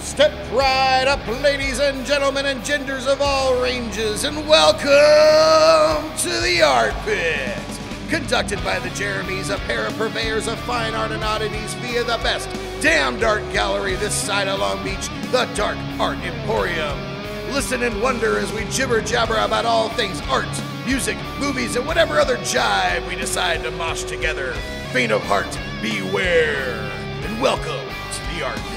Step right up, ladies and gentlemen, and genders of all ranges, and welcome to the ARTPIT, conducted by the Jeremys, a pair of purveyors of fine art and oddities via the best damned art gallery this side of Long Beach, the Dark Art Emporium. Listen and wonder as we jibber-jabber about all things art, music, movies, and whatever other jive we decide to mosh together. Faint of heart, beware, and welcome to the ARTPIT.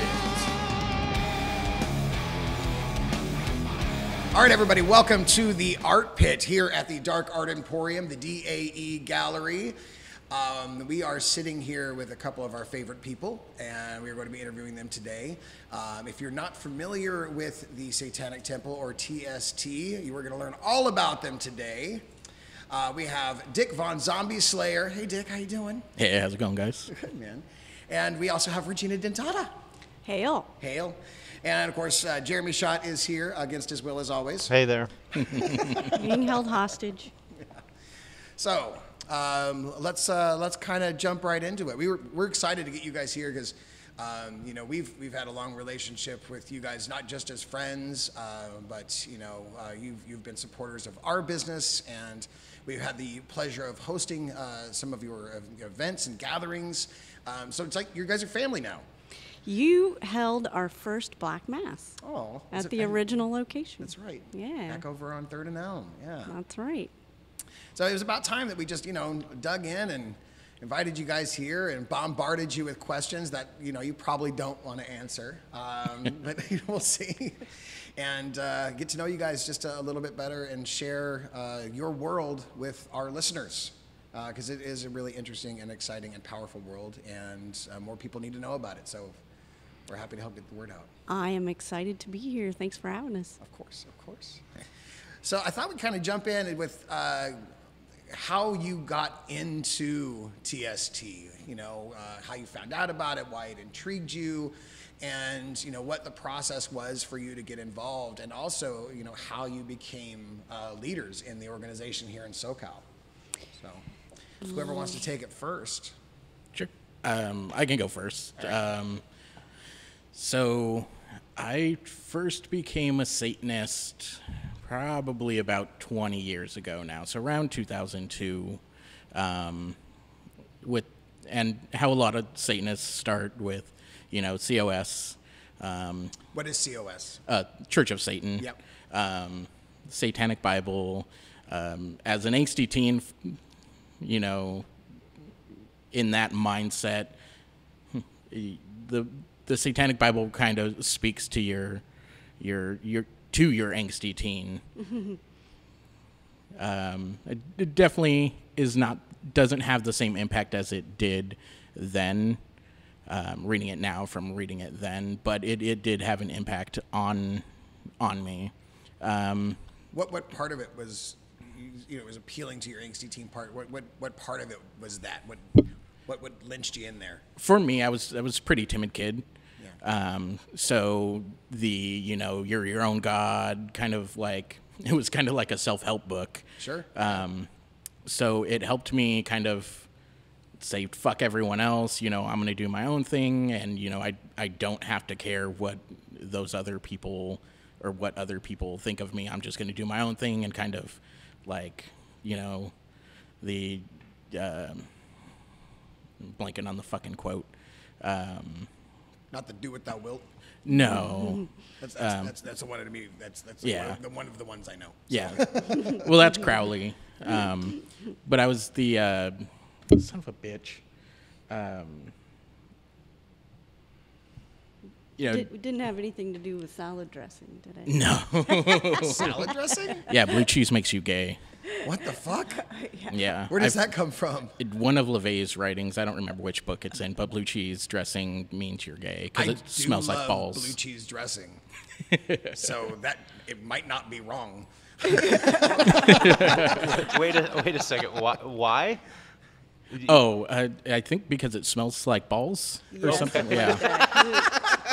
All right, everybody, welcome to the ARTPIT here at the Dark Art Emporium, the D.A.E. Gallery. We are sitting here with a couple of our favorite people, and we're going to be interviewing them today. If you're not familiar with the Satanic Temple, or TST, you are going to learn all about them today. We have Dick Von Zombie Slayer. Hey, Dick, how you doing? Hey, how's it going, guys? Good, man. And we also have Regina Dick. Hail. Hail. And, of course, Jeremy Schott is here against his will, as always. Hey there. Being held hostage. Yeah. So, let's kind of jump right into it. We're excited to get you guys here because, you know, we've had a long relationship with you guys, not just as friends, but you know, you've been supporters of our business, and we've had the pleasure of hosting some of your events and gatherings. So it's like you guys are family now. You held our first Black Mass At the original location. That's right. Yeah. Back over on 3rd and Elm. Yeah. That's right. So it was about time that we just, you know, dug in and invited you guys here and bombarded you with questions that, you know, you probably don't want to answer, but we'll see. And get to know you guys just a little bit better and share your world with our listeners, because it is a really interesting and exciting and powerful world, and more people need to know about it. So we're happy to help get the word out. I am excited to be here. Thanks for having us. Of course, of course. So I thought we'd kind of jump in with how you got into TST, you know, how you found out about it, why it intrigued you, and, you know, what the process was for you to get involved, and also, you know, how you became leaders in the organization here in SoCal. So whoever wants to take it first. Sure. I can go first. Right. So I first became a Satanist probably about 20 years ago now, so around 2002, and how a lot of Satanists start with, you know, COS. What is COS? Church of Satan. Yep. Satanic Bible. As an angsty teen, you know, in that mindset, the Satanic Bible kind of speaks to your angsty teen. It definitely doesn't have the same impact as it did then, reading it now from reading it then, but it did have an impact on me. What part of it was, you know, was appealing to your angsty teen part? What part of it was that? What lynched you in there? For me, I was a pretty timid kid. Yeah. So you know, you're your own God, kind of like, it was kind of like a self-help book. Sure. So it helped me kind of say, fuck everyone else, you know, I'm going to do my own thing, and, you know, I don't have to care what those other people or what other people think of me. I'm just going to do my own thing, and kind of like, you know, blanking on the fucking quote. Not the do what thou wilt. No. That's the one of me. That's yeah. one of the ones I know. So. Yeah. Well, that's Crowley. But I was the son of a bitch. You know, It didn't have anything to do with salad dressing, did it? no. Salad dressing? Yeah, blue cheese makes you gay. What the fuck? Yeah. Where does that come from? One of LaVey's writings, I don't remember which book it's in, but blue cheese dressing means you're gay because it smells like balls. Blue cheese dressing. So that it might not be wrong. Wait a second. Why? Oh, I think because it smells like balls or something. Yeah.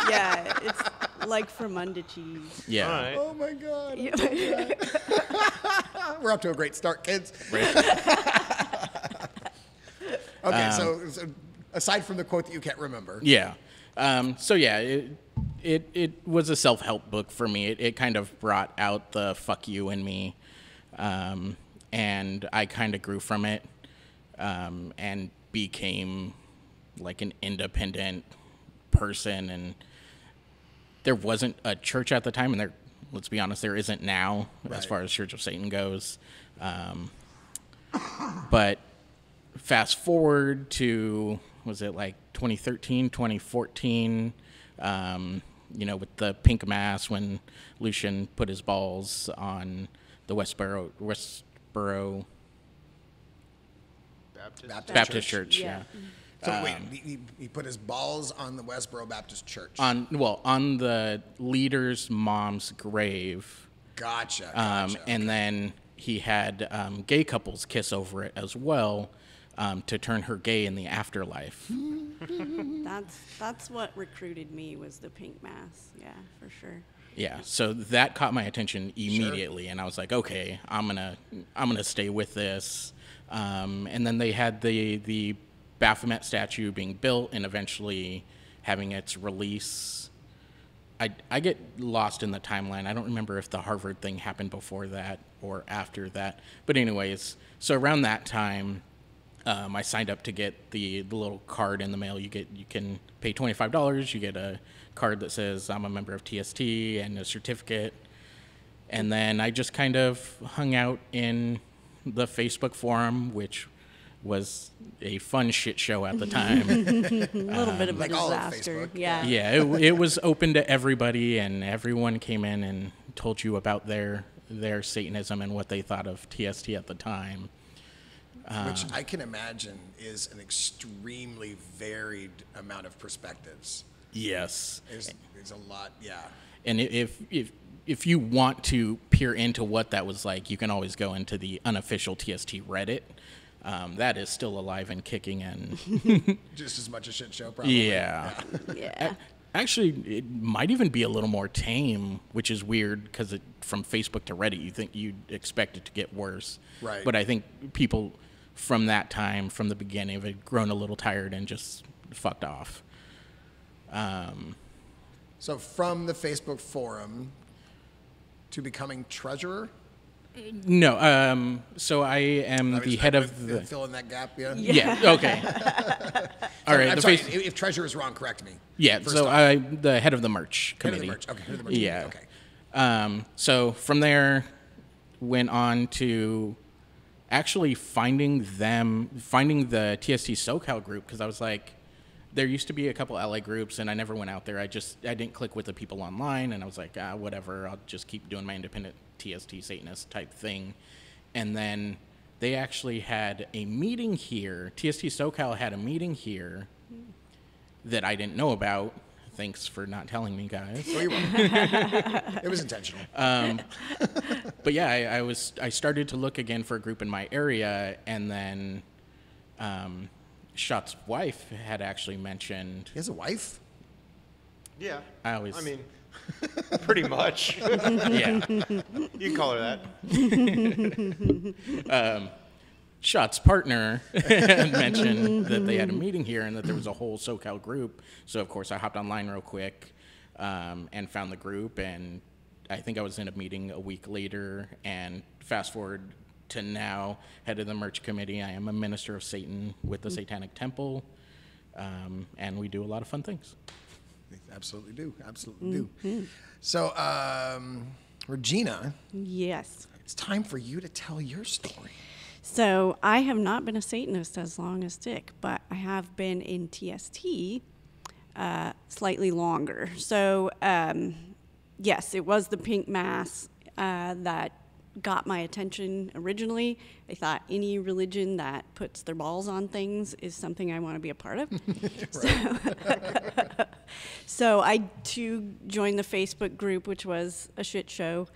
Yeah, it's like Fremunda cheese. Yeah. All right. Oh my God. We're up to a great start, kids. Right. Okay, so aside from the quote that you can't remember. Yeah. So yeah, it was a self-help book for me. It kind of brought out the fuck you in me, and I kind of grew from it, and became like an independent person. And there wasn't a church at the time, and let's be honest, there isn't now as far as Church of Satan goes. But fast forward to, was it like 2013, 2014, with the pink mass when Lucian put his balls on the Westboro Baptist Church. Yeah. So wait, he put his balls on the Westboro Baptist Church. On the leader's mom's grave. Gotcha. And then he had gay couples kiss over it as well, to turn her gay in the afterlife. That's what recruited me, was the pink mass. Yeah, for sure. Yeah, so that caught my attention immediately, and I was like, okay, I'm gonna stay with this. And then they had the Baphomet statue being built and eventually having its release. I get lost in the timeline. I don't remember if the Harvard thing happened before that or after that. But anyways, so around that time, I signed up to get the little card in the mail. You can pay $25. You get a card that says I'm a member of TST and a certificate. And then I just kind of hung out in the Facebook forum, which was a fun shit show at the time. A little bit of a like all of disaster. Facebook. Yeah. Yeah, it was open to everybody, and everyone came in and told you about their Satanism and what they thought of TST at the time. Which I can imagine is an extremely varied amount of perspectives. Yes. There's a lot, yeah. And if you want to peer into what that was like, you can always go into the unofficial TST Reddit. That is still alive and kicking, and Just as much a shit show, probably. yeah. Yeah. Actually, it might even be a little more tame, which is weird because from Facebook to Reddit, you think you'd expect it to get worse. Right. But I think people from that time, from the beginning, have grown a little tired and just fucked off. So from the Facebook forum to becoming treasurer? No, so I am the head of the... Fill in that gap, yeah? Yeah, okay. All right. I'm sorry, if treasurer is wrong, correct me. Yeah, First so off. I'm the head of the merch Head of committee. the merch, okay. Head of the merch Yeah. committee, okay. So from there, went on to actually finding the TST SoCal group, because I was like, there used to be a couple LA groups, and I never went out there. I didn't click with the people online, and I was like, whatever, I'll just keep doing my independent TST Satanist type thing. And then they actually had a meeting here. TST SoCal had a meeting here that I didn't know about. Thanks for not telling me, guys. Oh, you're welcome. It was intentional. But yeah, I started to look again for a group in my area, and then Shot's wife had actually mentioned. He has a wife? Yeah. I mean, pretty much. Yeah. You can call her that. Shot's partner had mentioned that they had a meeting here and that there was a whole SoCal group. So, of course, I hopped online real quick and found the group. And I think I was in a meeting a week later. And fast forward to now, head of the merch committee. I am a minister of Satan with the Satanic Temple. And we do a lot of fun things. They absolutely do. Absolutely do. So, Regina. Yes. It's time for you to tell your story. So I have not been a Satanist as long as Dick, but I have been in TST slightly longer. So yes, it was the pink mass that got my attention originally. I thought any religion that puts their balls on things is something I want to be a part of. So I too joined the Facebook group, which was a shit show.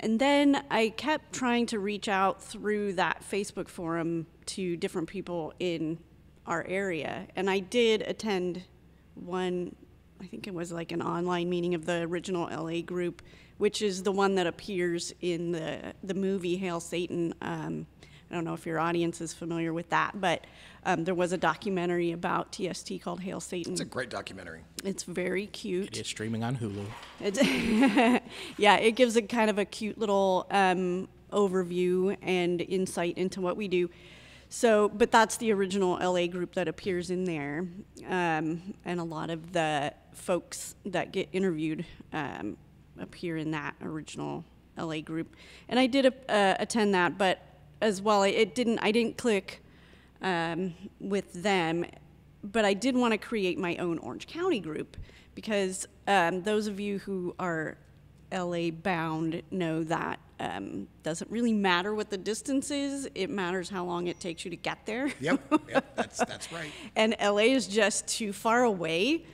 And then I kept trying to reach out through that Facebook forum to different people in our area. And I did attend one, I think it was like an online meeting of the original LA group, which is the one that appears in the movie Hail Satan. I I don't know if your audience is familiar with that, but there was a documentary about TST called Hail Satan. It's a great documentary. It's very cute. It is streaming on Hulu. It's yeah, it gives a kind of a cute little overview and insight into what we do. So, but that's the original LA group that appears in there, and a lot of the folks that get interviewed appear in that original LA group. And I did attend that, but as well, I didn't click with them, but I did want to create my own Orange County group, because those of you who are LA bound know that doesn't really matter what the distance is. It matters how long it takes you to get there. Yep, that's right. And LA is just too far away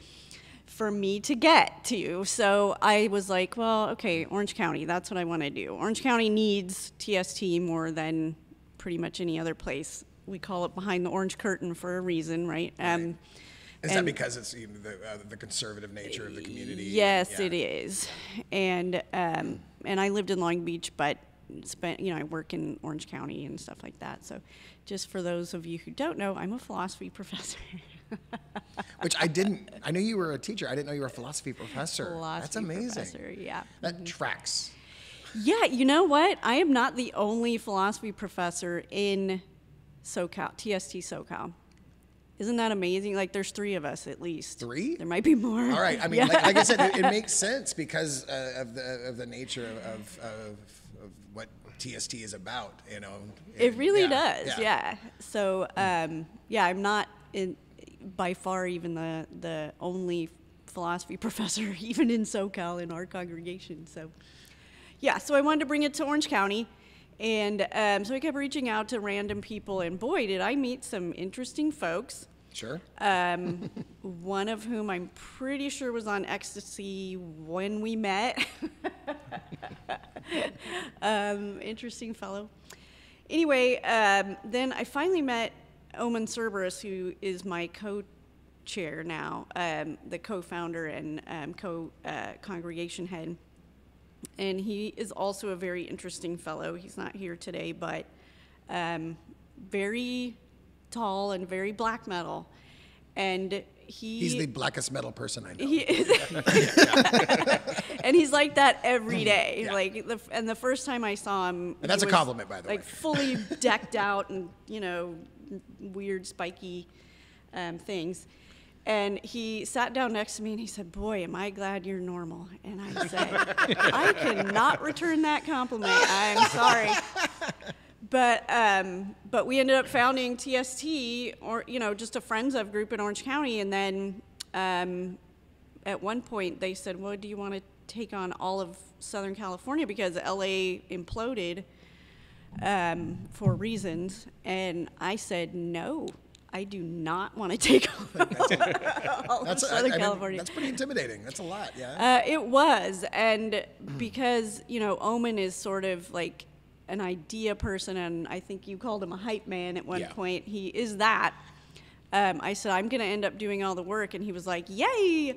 for me to get to. So I was like, well, okay, Orange County, that's what I want to do. Orange County needs TST more than pretty much any other place. We call it behind the orange curtain for a reason, right? Is that because it's the conservative nature of the community? Yes, it is. And I lived in Long Beach, but I work in Orange County and stuff like that. So just for those of you who don't know, I'm a philosophy professor. Which I knew you were a teacher. I didn't know you were a philosophy professor. That's amazing. Professor, yeah. That tracks. Yeah, you know what? I am not the only philosophy professor in SoCal, TST SoCal. Isn't that amazing? Like, there's 3 of us at least. 3? There might be more. All right. I mean, yeah. like I said, it makes sense because of the nature of what TST is about. It really does. Yeah. So I'm not by far even the only philosophy professor even in SoCal in our congregation. So yeah. So I wanted to bring it to Orange County. And so I kept reaching out to random people, and boy, did I meet some interesting folks. Sure. One of whom I'm pretty sure was on ecstasy when we met. Interesting fellow. Anyway, then I finally met Omen Cerberus, who is my co-chair now, the co-founder and co-congregation head. And he is also a very interesting fellow. He's not here today, but very tall and very black metal. And he's the blackest metal person I know. He is. And he's like that every day. Yeah. Like the first time I saw him, and that's a compliment, by the way. Like fully decked out and weird spiky things. And he sat down next to me and he said, "Boy, am I glad you're normal." And I said, "I cannot return that compliment. I'm sorry." But we ended up founding TST, or just a friends of group in Orange County. And then at one point they said, "Well, do you want to take on all of Southern California?" Because LA imploded for reasons. And I said, "No. I do not want to take all of Southern California." That's pretty intimidating. That's a lot, yeah. It was, and because, Omen is sort of like an idea person, and I think you called him a hype man at one point. He is that. I said, "I'm going to end up doing all the work," and he was like, "Yay!"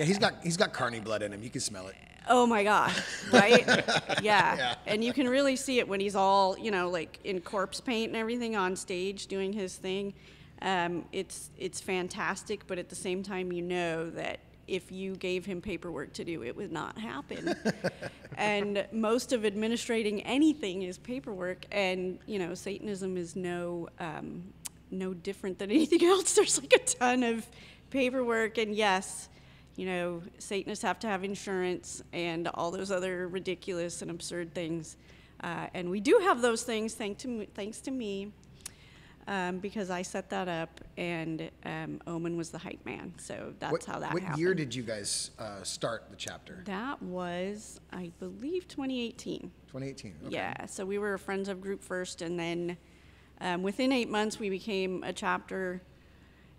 He's got carny blood in him. You can smell it. Oh my God, right? Yeah. And you can really see it when he's all, like in corpse paint and everything on stage doing his thing. It's fantastic, but at the same time, that if you gave him paperwork to do, it would not happen. And most of administrating anything is paperwork, and Satanism is no different than anything else. There's like a ton of paperwork, and yes, Satanists have to have insurance and all those other ridiculous and absurd things. And we do have those things, thanks to me, because I set that up, and Omen was the hype man. So that's how that happened. What year did you guys start the chapter? That was, I believe, 2018. 2018, okay. Yeah, so we were a friends of group first, and then within 8 months we became a chapter.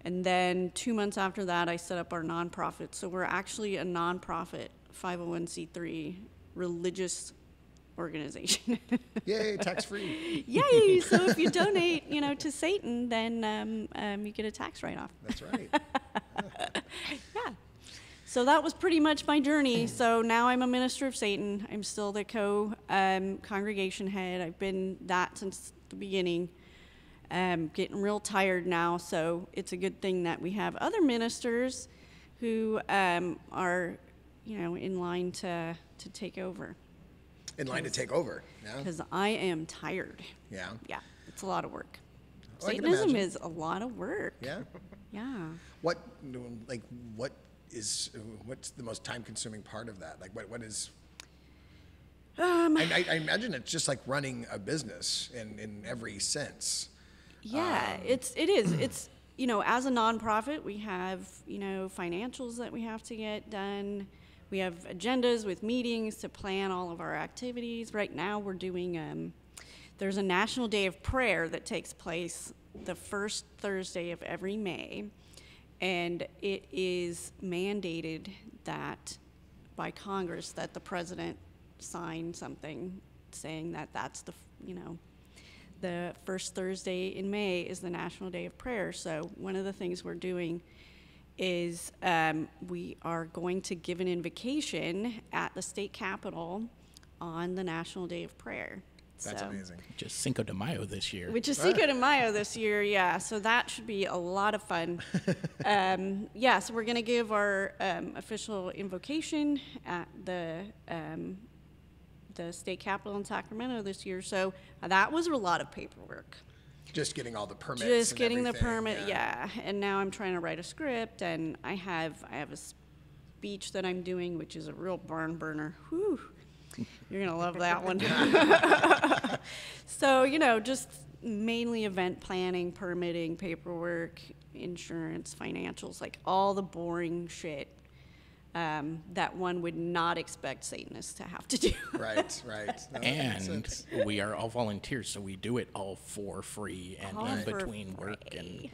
And then 2 months after that, I set up our nonprofit. So we're actually a nonprofit 501c3 religious organization. Yay, tax-free. Yay! So if you donate, to Satan, then you get a tax write-off. That's right. Yeah. So that was pretty much my journey. So now I'm a minister of Satan. I'm still the congregation head. I've been that since the beginning. Getting real tired now, so it's a good thing that we have other ministers who are, in line to take over. In line to take over. Yeah. Because I am tired. Yeah. Yeah, it's a lot of work. Well, I can Satanism imagine. is a lot of work. Yeah. Yeah. What's the most time-consuming part of that? Like, what is? I imagine it's just like running a business in every sense. Yeah, it is. It's, as a nonprofit, we have, financials that we have to get done. We have agendas with meetings to plan all of our activities. Right now we're doing, there's a National Day of Prayer that takes place the first Thursday of every May. And it is mandated that by Congress that the president sign something saying that that's the first Thursday in May is the National Day of Prayer. So one of the things we're doing is we are going to give an invocation at the state capitol on the National Day of Prayer. That's amazing. Just Cinco de Mayo this year. Which is Cinco de Mayo this year, yeah. So that should be a lot of fun. So we're going to give our official invocation at the state capitol in Sacramento this year. So that was a lot of paperwork. Just getting all the permits. Just getting the everything, permit, yeah. And now I'm trying to write a script, and I have a speech that I'm doing, which is a real barn burner. Whew. You're gonna love that one. So, just mainly event planning, permitting, paperwork, insurance, financials, like all the boring shit that one would not expect Satanists to have to do. Right. No, that makes And sense. we are all volunteers, so we do it all for free and All in for between work. And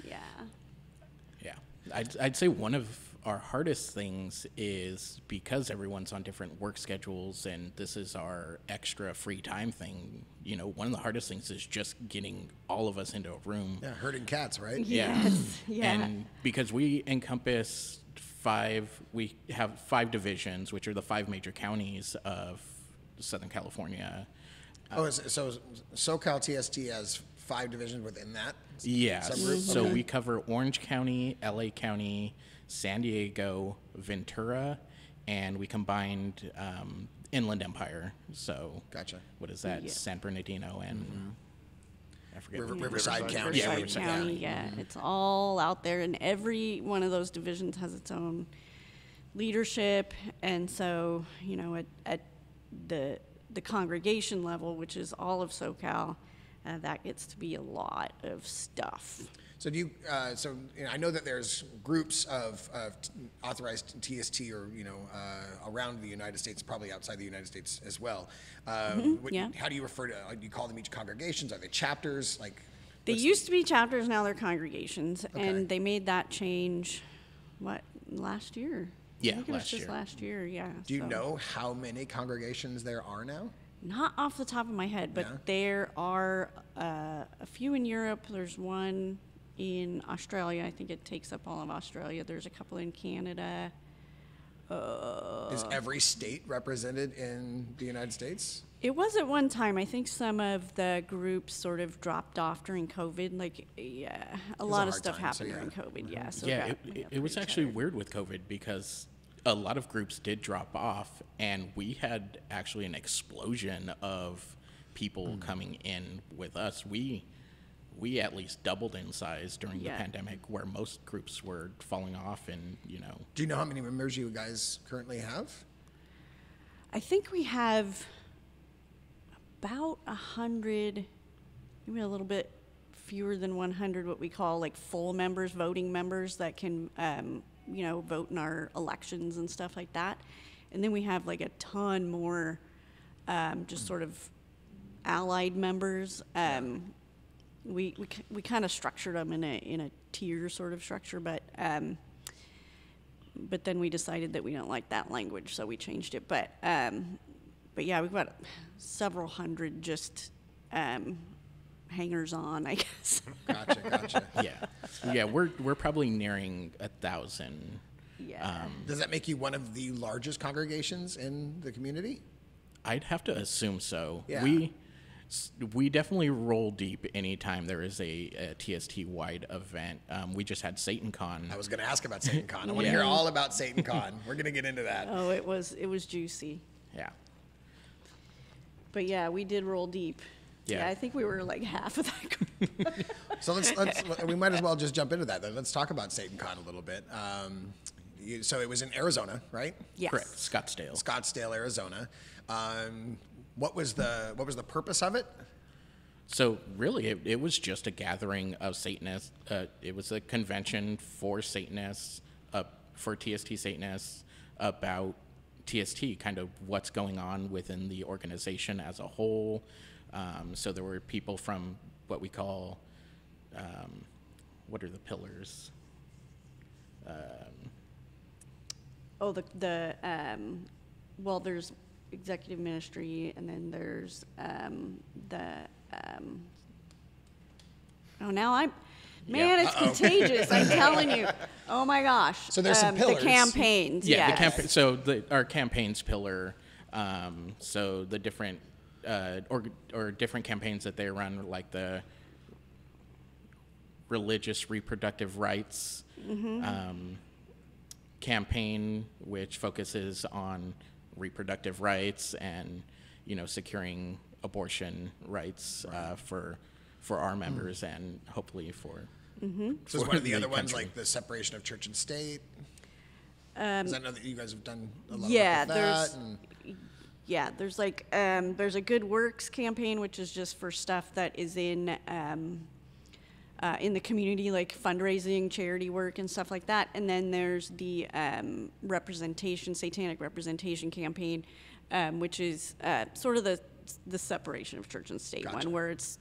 Yeah. yeah, I'd say one of our hardest things is because everyone's on different work schedules and this is our extra free time thing. One of the hardest things is just getting all of us into a room. Yeah, herding cats, right? Yeah. Yes. Yeah. And because we encompass we have 5 divisions, which are the 5 major counties of Southern California. So SoCal TST has 5 divisions within that? Yes. Subgroup? So Okay. we cover Orange County, LA County, San Diego, Ventura, and we combined Inland Empire. So Gotcha. what is that? Yeah. San Bernardino and I forget. Riverside County. Yeah, Riverside Riverside County, County. yeah. It's all out there, and every one of those divisions has its own leadership. And so, at the congregation level, which is all of SoCal, that gets to be a lot of stuff. So I know that there's groups of authorized TST or around the United States, probably outside the United States as well. yeah. How do you refer to? Do you call them each congregations? Are they chapters? They used to be chapters, now they're congregations, Okay. and they made that change. Last year? Yeah, I think it was last just year. last year. Yeah. Do you so. know how many congregations there are now? Not off the top of my head, but Yeah. there are a few in Europe. There's one in Australia. I think it takes up all of Australia. There's a couple in Canada. Is every state represented in the United States? It was at one time. I think some of the groups sort of dropped off during COVID. A lot of hard stuff time, so happened yeah. during COVID. Yeah. So Yeah, we got it was pretty actually tired. weird with COVID because a lot of groups did drop off, and we had actually an explosion of people coming in with us. We at least doubled in size during the Yeah. pandemic, where most groups were falling off, and Do you know how many members you guys currently have? I think we have about 100, maybe a little bit fewer than 100, what we call like full members, voting members that can, vote in our elections and stuff like that. And then we have like a ton more just sort of allied members. We kind of structured them in a tier sort of structure, but then we decided that we don't like that language, so we changed it. But yeah, we've got several hundred just hangers on, I guess. Gotcha. yeah, we're probably nearing 1,000. Yeah. Does that make you one of the largest congregations in the community? I'd have to assume so. Yeah. We definitely roll deep anytime there is a TST-wide event. We just had SatanCon. I was going to ask about SatanCon. I want to hear all about SatanCon. We're going to get into that. Oh, it was juicy. Yeah. But yeah, we did roll deep. Yeah. I think we were like half of that group. So we might as well just jump into that then. Let's talk about SatanCon a little bit. So it was in Arizona, right? Yes. Correct. Scottsdale, Arizona. What was the purpose of it? So really, it was just a gathering of Satanists. It was a convention for Satanists, for TST Satanists, about TST, kind of what's going on within the organization as a whole. So there were people from what we call, what are the pillars? Well, there's executive ministry, and then there's it's contagious. I'm telling you. Oh my gosh. So there's some pillars. The campaigns. Yeah, yes. So our campaigns pillar. So the different or different campaigns that they run, like the religious reproductive rights campaign, which focuses on reproductive rights and securing abortion rights for our members and hopefully for. So is one of the other ones like the separation of church and state? Because I know that you guys have done a lot of work with that. There's like there's a Good Works campaign, which is just for stuff that is in the community, like fundraising, charity work, and stuff like that. And then there's the Satanic Representation campaign, which is sort of the separation of church and state one, where it's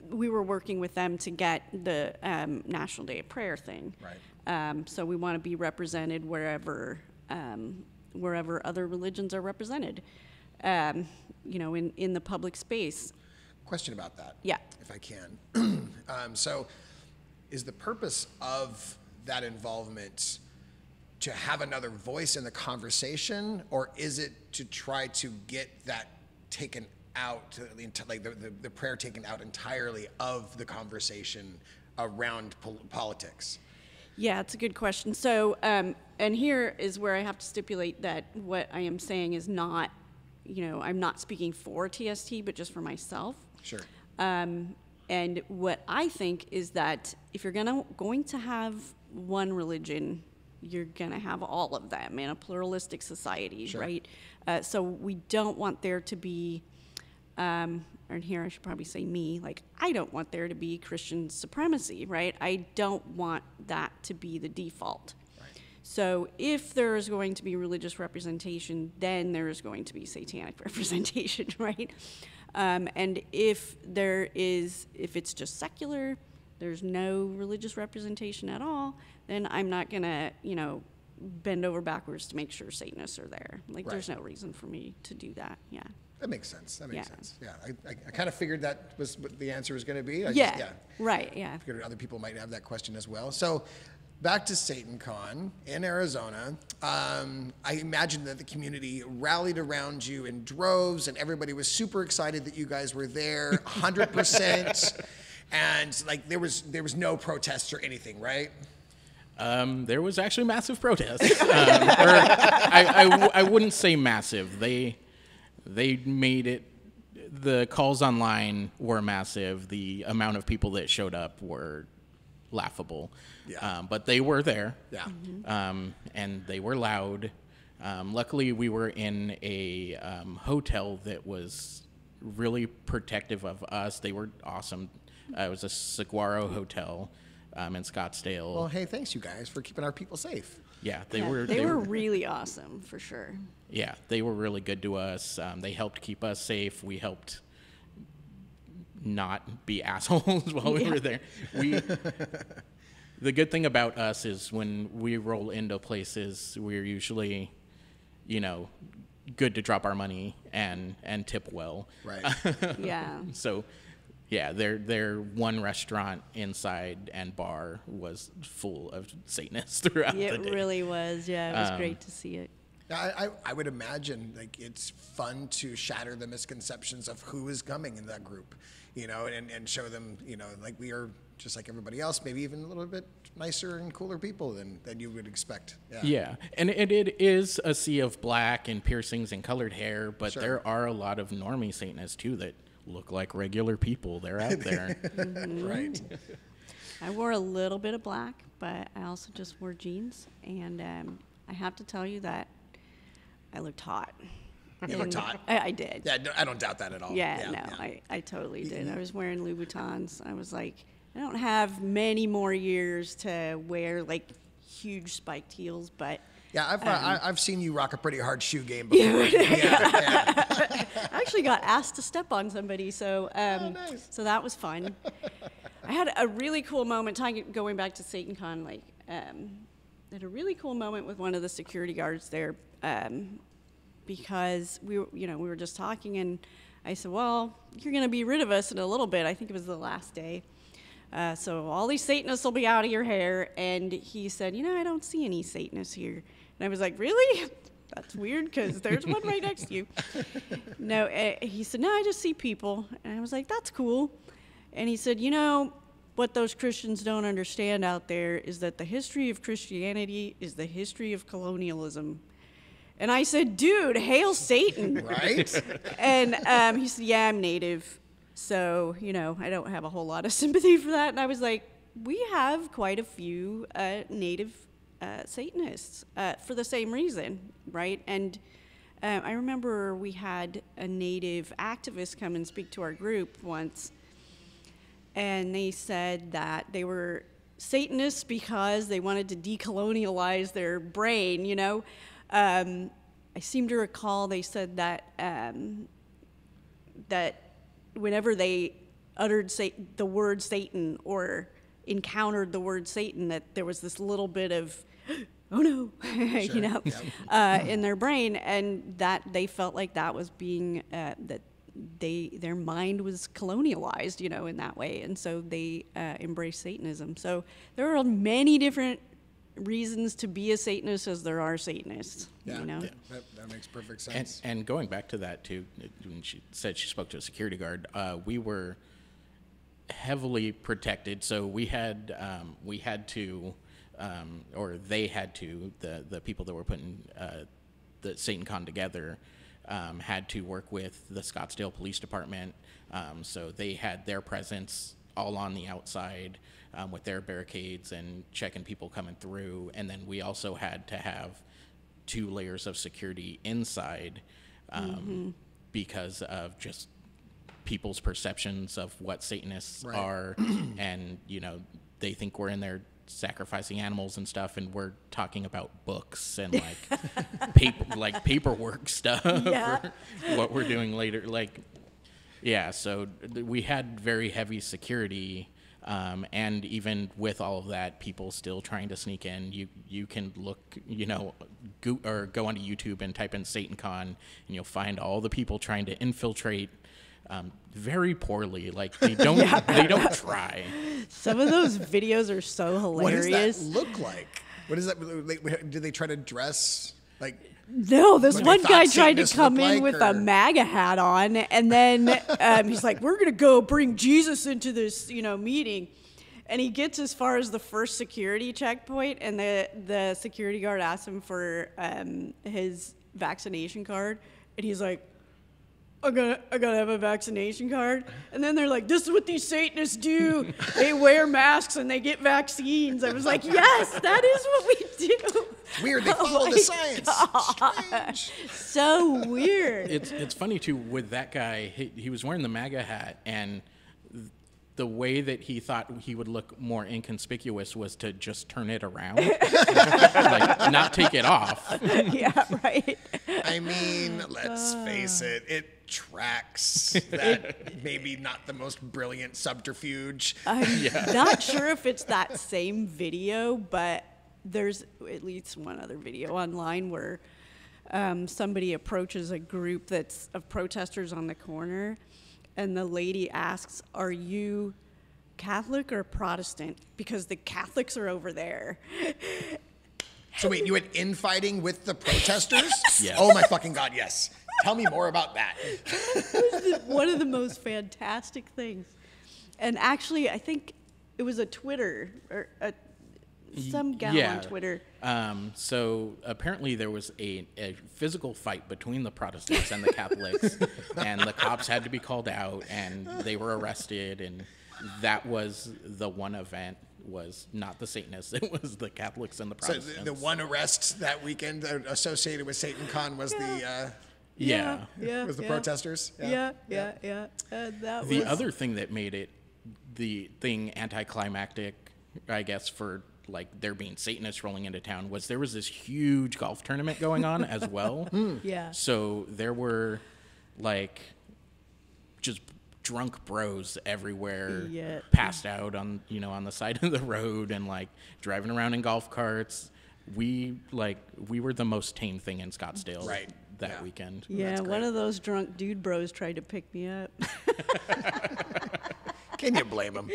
we were working with them to get the National Day of Prayer thing. Right. So we want to be represented wherever other religions are represented, in the public space. Question about that. Yeah. If I can. So is the purpose of that involvement to have another voice in the conversation, or is it to try to get that taken out, like the prayer taken out entirely of the conversation around politics? Yeah, it's a good question. So, and here is where I have to stipulate that what I am saying is not, I'm not speaking for TST, but just for myself. Sure. And what I think is that if you're going to have one religion, you're going to have all of them in a pluralistic society, sure. right? So we don't want there to be, and here I should probably say me, like I don't want there to be Christian supremacy, right? I don't want that to be the default. Right. So if there is going to be religious representation, then there is going to be satanic representation, right? And if it's just secular, there's no religious representation at all, then I'm not gonna, bend over backwards to make sure Satanists are there. Like, there's no reason for me to do that. Yeah. That makes sense. That makes Yeah. sense. Yeah, I kind of figured that was what the answer was going to be. Right. Yeah. I figured other people might have that question as well. So, back to SatanCon in Arizona. I imagine that the community rallied around you in droves, and everybody was super excited that you guys were there, 100%. And like there was no protests or anything, right? There was actually massive protests. I wouldn't say massive. They made it. The calls online were massive. The amount of people that showed up were laughable. Yeah. But they were there. Yeah. And they were loud. Luckily, we were in a hotel that was really protective of us. They were awesome. It was a Saguaro hotel in Scottsdale. Well, hey, thanks you guys for keeping our people safe. Yeah, They were really awesome, for sure. Yeah, they were really good to us. They helped keep us safe. We helped not be assholes while we were there. The good thing about us is when we roll into places, we're usually, good to drop our money and tip well. Right. Yeah. So, yeah, their one restaurant inside and bar was full of Satanists throughout the day. It really was. Yeah, it was great to see it. I would imagine like it's fun to shatter the misconceptions of who is coming in that group, you know, and show them, you know, like we are just like everybody else, maybe even a little bit nicer and cooler people than you would expect. Yeah, and it is a sea of black and piercings and colored hair, but there are a lot of normie Satanists too that look like regular people. They're out there. Right. I wore a little bit of black, but I also just wore jeans, and I have to tell you that I looked hot. You looked hot? I did. Yeah, I don't doubt that at all. Yeah. I totally did. I was wearing Louboutins. I was like, I don't have many more years to wear like huge spiked heels, but yeah, I've seen you rock a pretty hard shoe game before. I actually got asked to step on somebody, so nice. so that was fun. I had a really cool moment going back to SatanCon. Like, I had a really cool moment with one of the security guards there. Because we were just talking, and I said, well, you're going to be rid of us in a little bit. I think it was the last day. So all these Satanists will be out of your hair. And he said, I don't see any Satanists here. And I was like, really? That's weird, because there's one right next to you. No, he said, no, I just see people. And I was like, that's cool. And he said, what those Christians don't understand out there is that the history of Christianity is the history of colonialism. And I said, dude, hail Satan. Right? And he said, yeah, I'm Native. So, I don't have a whole lot of sympathy for that. And I was like, we have quite a few Native Satanists for the same reason, right? And I remember we had a Native activist come and speak to our group once. And they said that they were Satanists because they wanted to decolonialize their brain, I seem to recall they said that that whenever they uttered the word Satan or encountered the word Satan, that there was this little bit of, oh no, in their brain, and that they felt like that was being that their mind was colonialized, in that way, and so they embraced Satanism. So there are many different reasons to be a Satanist as there are Satanists. That makes perfect sense. And going back to that too, when she said she spoke to a security guard, we were heavily protected. So we had to, or they had to, the people that were putting the SatanCon together had to work with the Scottsdale Police Department. So they had their presence all on the outside with their barricades and checking people coming through. And then we also had to have 2 layers of security inside because of just people's perceptions of what Satanists are. And, they think we're in there sacrificing animals and stuff, and we're talking about books and paperwork stuff or what we're doing later. So we had very heavy security, and even with all of that, people still trying to sneak in. You can look, go onto YouTube and type in SatanCon, and you'll find all the people trying to infiltrate very poorly. Like they don't they don't try. Some of those videos are so hilarious. What does that look like? What is that? Do they try to dress like? No, this one guy tried to come in with a MAGA hat on, and then he's like, we're going to go bring Jesus into this, meeting. And he gets as far as the first security checkpoint, and the security guard asks him for his vaccination card. And he's like, I gotta have a vaccination card. And then they're like, this is what these Satanists do. They wear masks and they get vaccines. I was like, yes, that is what we do. It's weird. They follow the science. Strange. So weird. It's funny too with that guy. He was wearing the MAGA hat, and the way that he thought he would look more inconspicuous was to just turn it around, like not take it off. Yeah, right. I mean, let's face it, it tracks that maybe not the most brilliant subterfuge. I'm not sure if it's that same video, but there's at least one other video online where somebody approaches a group of protesters on the corner, and the lady asks, are you Catholic or Protestant? Because the Catholics are over there. So wait, you had infighting with the protesters? Yes. Oh my fucking God, yes. Tell me more about that. One of the most fantastic things. And actually, I think it was a Twitter or some gal on Twitter. So apparently there was a physical fight between the Protestants and the Catholics, and the cops had to be called out, and they were arrested, and that was the one event. Was not the Satanists, it was the Catholics and the Protestants. So the one arrest that weekend associated with SatanCon was was the protesters? Yeah. That The was other thing that made it the thing anticlimactic, I guess, for like there being Satanists rolling into town was there was this huge golf tournament going on as well. Yeah. So there were like just drunk bros everywhere, passed out on on the side of the road and like driving around in golf carts. We were the most tame thing in Scottsdale that weekend. Yeah, one of those drunk dude bros tried to pick me up. Can you blame them?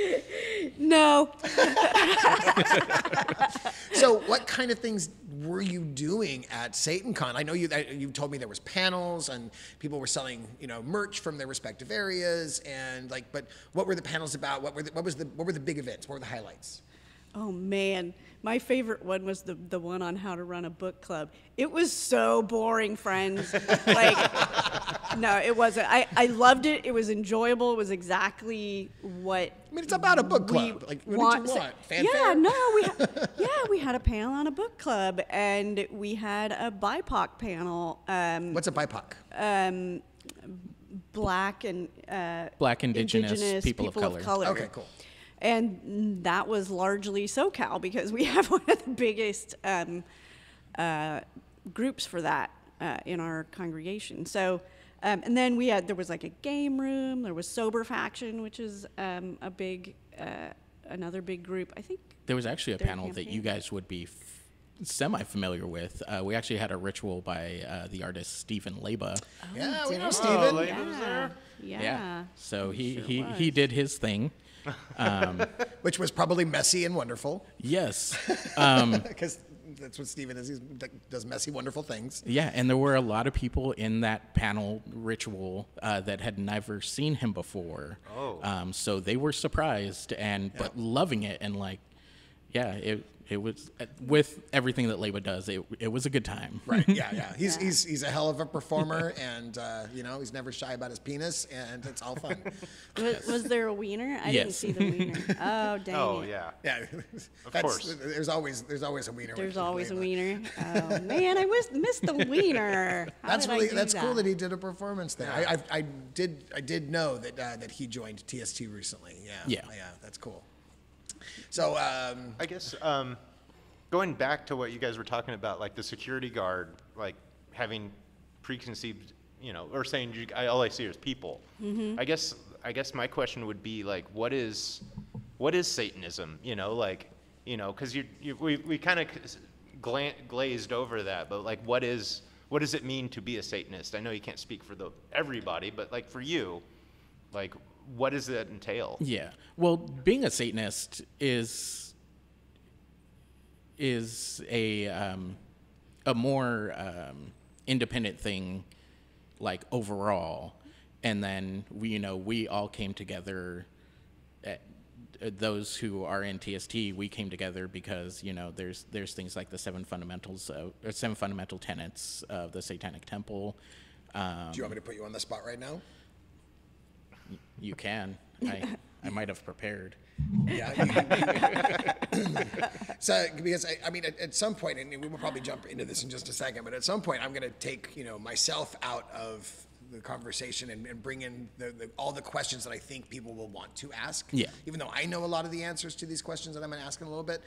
No. So what kind of things were you doing at SatanCon? I know you told me there was panels and people were selling, merch from their respective areas and but what were the panels about? What were the big events? What were the highlights? Oh man, my favorite one was the one on how to run a book club. It was so boring, friends. No, it wasn't. I loved it. It was enjoyable. It was exactly what. I mean, it's about a book club. What did you want? Fanfare? Yeah, no, we had a panel on a book club, and we had a BIPOC panel. What's a BIPOC? Black and Black Indigenous people of color. Okay, cool. And that was largely SoCal because we have one of the biggest groups for that in our congregation. So, and then there was like a game room. There was Sober Faction, which is another big group. I think there was actually a panel that you guys would be semi-familiar with. We actually had a ritual by the artist Stephen Leba. Yeah, we know Stephen. Leba was there. Yeah. So he did his thing. Which was probably messy and wonderful. Yes. Because that's what Stephen is. He does messy, wonderful things. Yeah, and there were a lot of people in that panel ritual that had never seen him before. Oh. So they were surprised but loving it and it was with everything that Leba does. It was a good time. Right. Yeah. He's a hell of a performer, and he's never shy about his penis, and it's all fun. Was there a wiener? I didn't see the wiener. Oh, dang Oh, it. yeah. Yeah. Of course. There's always a wiener. There's always a wiener. Oh man, I missed the wiener. That's cool that he did a performance there. I did know that he joined TST recently. Yeah. That's cool. So I guess going back to what you guys were talking about, like the security guard, like having preconceived, or saying all I see is people. Mm-hmm. I guess my question would be like, what is Satanism? Because we kind of glazed over that, but like, what does it mean to be a Satanist? I know you can't speak for everybody, but like for you, like, what does that entail? Yeah. Well, being a Satanist is a more independent thing, like overall. And then we all came together. Those who are in TST, we came together because there's things like the seven fundamental tenets of the Satanic Temple. Do you want me to put you on the spot right now? You can. I might have prepared. Yeah. So, because I mean, at some point, and we will probably jump into this in just a second, but at some point, I'm going to take myself out of the conversation and bring in all the questions that I think people will want to ask. Yeah. Even though I know a lot of the answers to these questions that I'm going to ask in a little bit.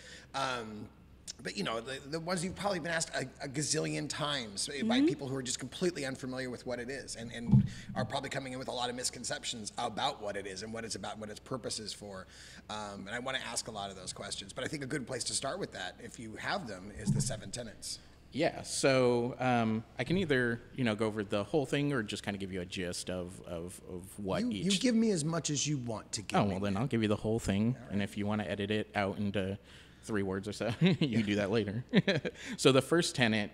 But the ones you've probably been asked a gazillion times by people who are just completely unfamiliar with what it is and are probably coming in with a lot of misconceptions about what it is and what it's about, what its purpose is for. And I want to ask a lot of those questions. But I think a good place to start with that, if you have them, is the seven tenets. Yeah, so I can either go over the whole thing or just kind of give you a gist of what each. You give me as much as you want to give me. Oh, well, then I'll give you the whole thing. Right. And if you want to edit it out into 3 words or so. You can do that later. So the first tenet,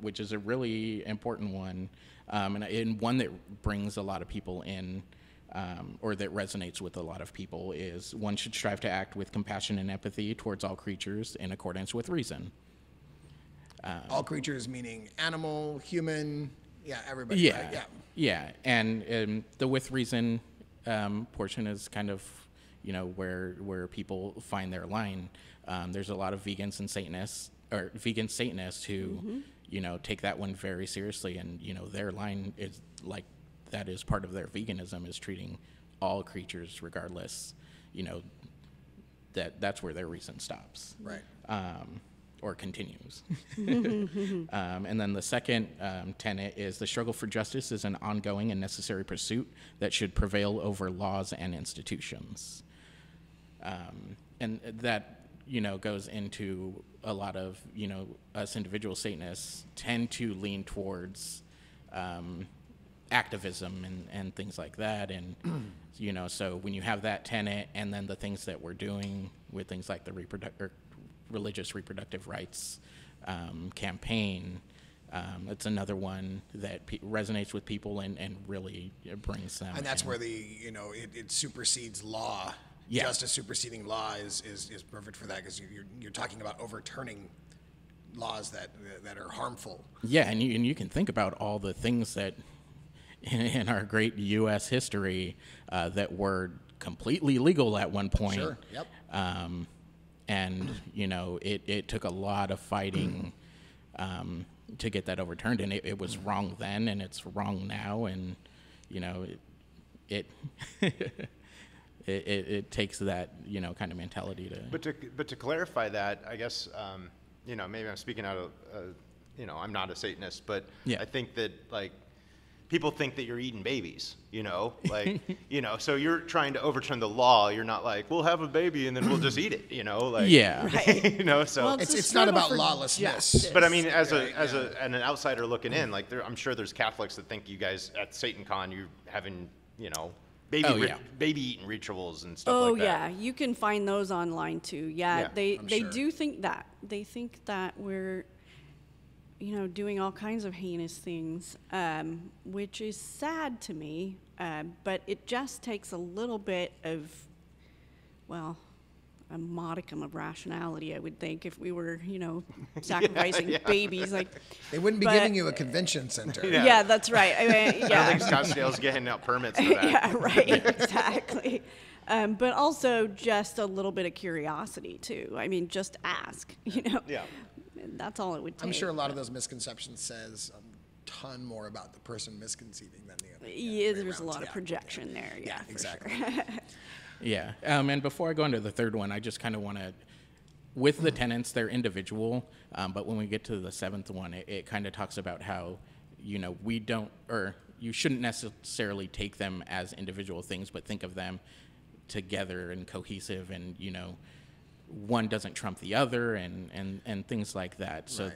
which is a really important one, and one that brings a lot of people in, or that resonates with a lot of people, is one should strive to act with compassion and empathy towards all creatures in accordance with reason. All creatures meaning animal, human, everybody. Yeah, right? yeah, and the with reason portion is kind of, where people find their line. There's a lot of vegans and Satanists, or vegan Satanists who, take that one very seriously, and their line is like, that is part of their veganism, is treating all creatures regardless. That's where their reason stops. Right. Or continues. And then the second tenet is the struggle for justice is an ongoing and necessary pursuit that should prevail over laws and institutions. And that, goes into a lot of, us individual Satanists tend to lean towards activism and things like that. And, so when you have that tenet and then the things that we're doing with things like the religious reproductive rights campaign, it's another one that resonates with people and really brings them. And that's in. where it supersedes law. Yeah. Justice superseding law is perfect for that, because you're talking about overturning laws that are harmful. Yeah, and you can think about all the things that in our great U.S. history that were completely legal at one point. Sure. Yep. And it took a lot of fighting to get that overturned, and it was wrong then, and it's wrong now, and it takes that kind of mentality to. But to clarify that, I guess maybe I'm speaking out of I'm not a Satanist, but Yeah. I think that people think that you're eating babies, so you're trying to overturn the law. You're not like, we'll have a baby and then we'll just eat it, Yeah. Right. So Well, It's not about for lawlessness. justice. but I mean, as an outsider looking in, I'm sure there's Catholics that think you guys at SatanCon, you're having, baby eating rituals and stuff like that. Oh yeah, you can find those online too. Yeah, Yeah, I'm they sure. do think that. They think that we're doing all kinds of heinous things, which is sad to me. But it just takes a little bit of, a modicum of rationality, I would think, if we were, sacrificing babies. They wouldn't be But- giving you a convention center. Yeah. Yeah, that's right. I mean, I yeah. don't think Scottsdale's getting out permits for that. Yeah, right, exactly. But also just a little bit of curiosity too. I mean, just ask, Yeah. That's all it would take. I'm sure a lot of those misconceptions says a ton more about the person misconceiving than the other. Yeah, there's a lot of projection there. Yeah, for exactly. sure. Yeah, and before I go into the third one, I just kind of want to, with the tenets, they're individual, but when we get to the seventh one, it kind of talks about how, we don't, or you shouldn't necessarily take them as individual things, but think of them together and cohesive, and, one doesn't trump the other, and things like that. So Right.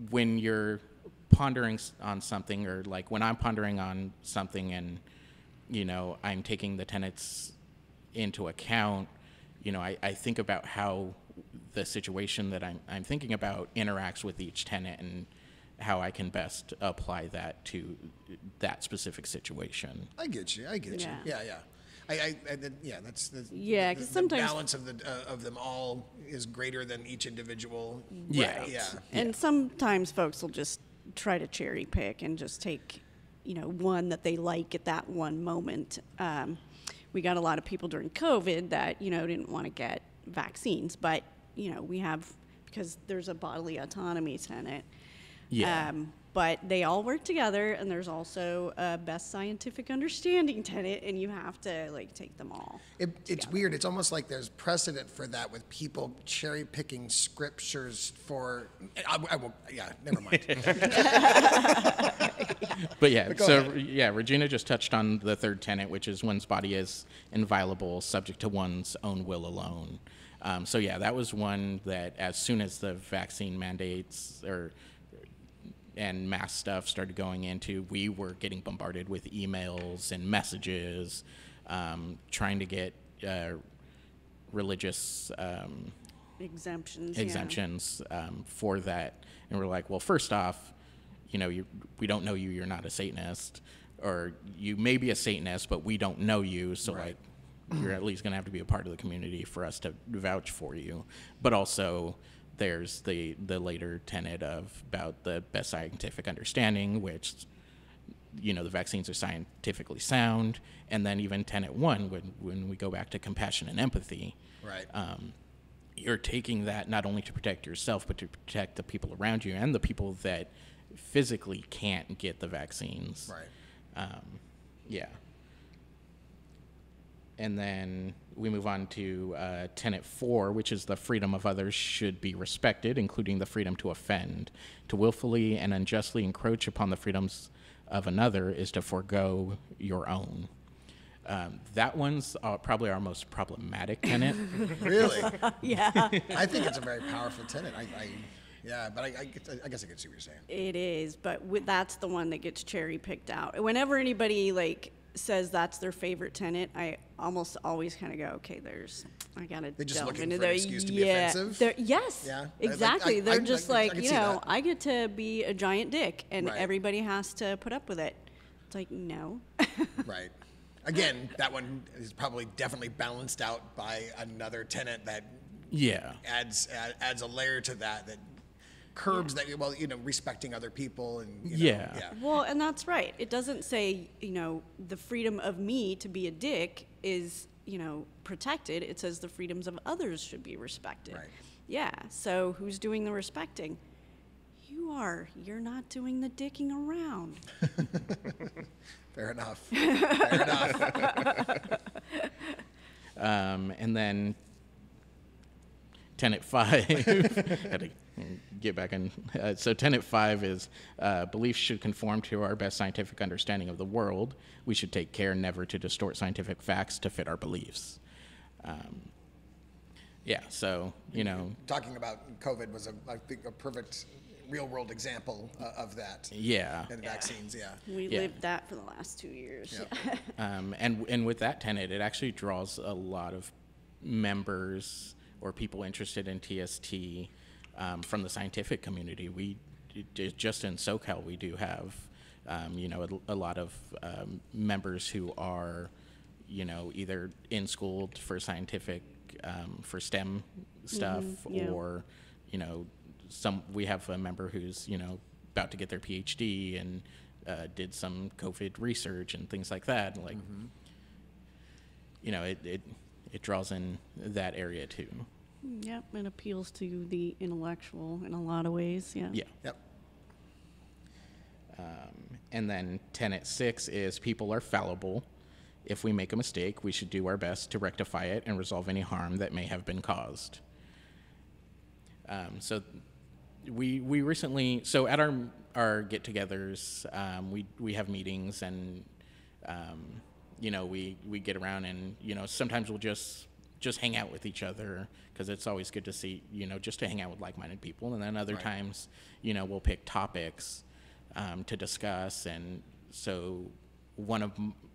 when you're pondering on something, or like when I'm pondering on something and, I'm taking the tenets into account, I think about how the situation that I'm thinking about interacts with each tenet and how I can best apply that to that specific situation. I get you. Yeah. Yeah. That's the Yeah, 'cause the sometimes- balance of them all is greater than each individual. Yeah. Right. Yeah. And sometimes folks will just try to cherry pick and just take, one that they like at that one moment. We got a lot of people during COVID that, didn't want to get vaccines, but, we have, because there's a bodily autonomy tenet. Yeah. But they all work together, and there's also a best scientific understanding tenet, and you have to take them all. It's together. weird. It's almost like there's precedent for that with people cherry picking scriptures for. I will. Yeah, never mind. But yeah, go so ahead. yeah, Regina just touched on the third tenet, which is one's body is inviolable, subject to one's own will alone. So yeah, that was one that as soon as the vaccine mandates and mass stuff started going into, we were getting bombarded with emails and messages, trying to get religious exemptions. For that. And we're like, well, first off, we don't know you. You're not a Satanist, or you may be a Satanist, but we don't know you. So Right. you're at least going to have to be a part of the community for us to vouch for you. But also, there's the later tenet about the best scientific understanding, which, the vaccines are scientifically sound. And then even tenet 1, when we go back to compassion and empathy, Right. You're taking that not only to protect yourself, but to protect the people around you and the people that physically can't get the vaccines. Right. Yeah. And then we move on to tenet 4, which is the freedom of others should be respected, including the freedom to offend. To willfully and unjustly encroach upon the freedoms of another is to forego your own. That one's probably our most problematic tenet. Really? Yeah. I think it's a very powerful tenet. But I guess I can see what you're saying. It is, but that's the one that gets cherry picked out. Whenever anybody says that's their favorite tenet, I almost always kind of go, okay, I gotta They're just delve looking into for an excuse to be offensive? Yes, Yeah. exactly. They're just I can see that. I get to be a giant dick, and Right. everybody has to put up with it. It's like, no. Right. Again, that one is probably definitely balanced out by another tenet that Yeah. adds a layer to that curbs that, respecting other people and, Yeah. Well, and that's right. It doesn't say, the freedom of me to be a dick is, protected. It says the freedoms of others should be respected. Right. Yeah. So who's doing the respecting? You are. You're not doing the dicking around. Fair enough. Fair enough. And then tenet 5, had to get back in. So tenet 5 is beliefs should conform to our best scientific understanding of the world. We should take care never to distort scientific facts to fit our beliefs. So, Talking about COVID was, I think, a perfect real-world example of that. Yeah. And vaccines, yeah. We Yeah. lived that for the last 2 years. Yeah. And with that tenet, it actually draws a lot of members or people interested in TST from the scientific community. Just in SoCal, we do have, a lot of members who are, either in school for scientific, for STEM stuff, yeah. or, we have a member who's, about to get their PhD and did some COVID research and things like that. Like, it draws in that area too. Yep, it appeals to the intellectual in a lot of ways, yeah. Yeah. Yep. And then tenet 6 is people are fallible. If we make a mistake, we should do our best to rectify it and resolve any harm that may have been caused. So we recently, at our get-togethers, we have meetings and, we get around and, sometimes we'll just hang out with each other because it's always good to see, just to hang out with like-minded people. And then other Right. times, we'll pick topics to discuss. And so one of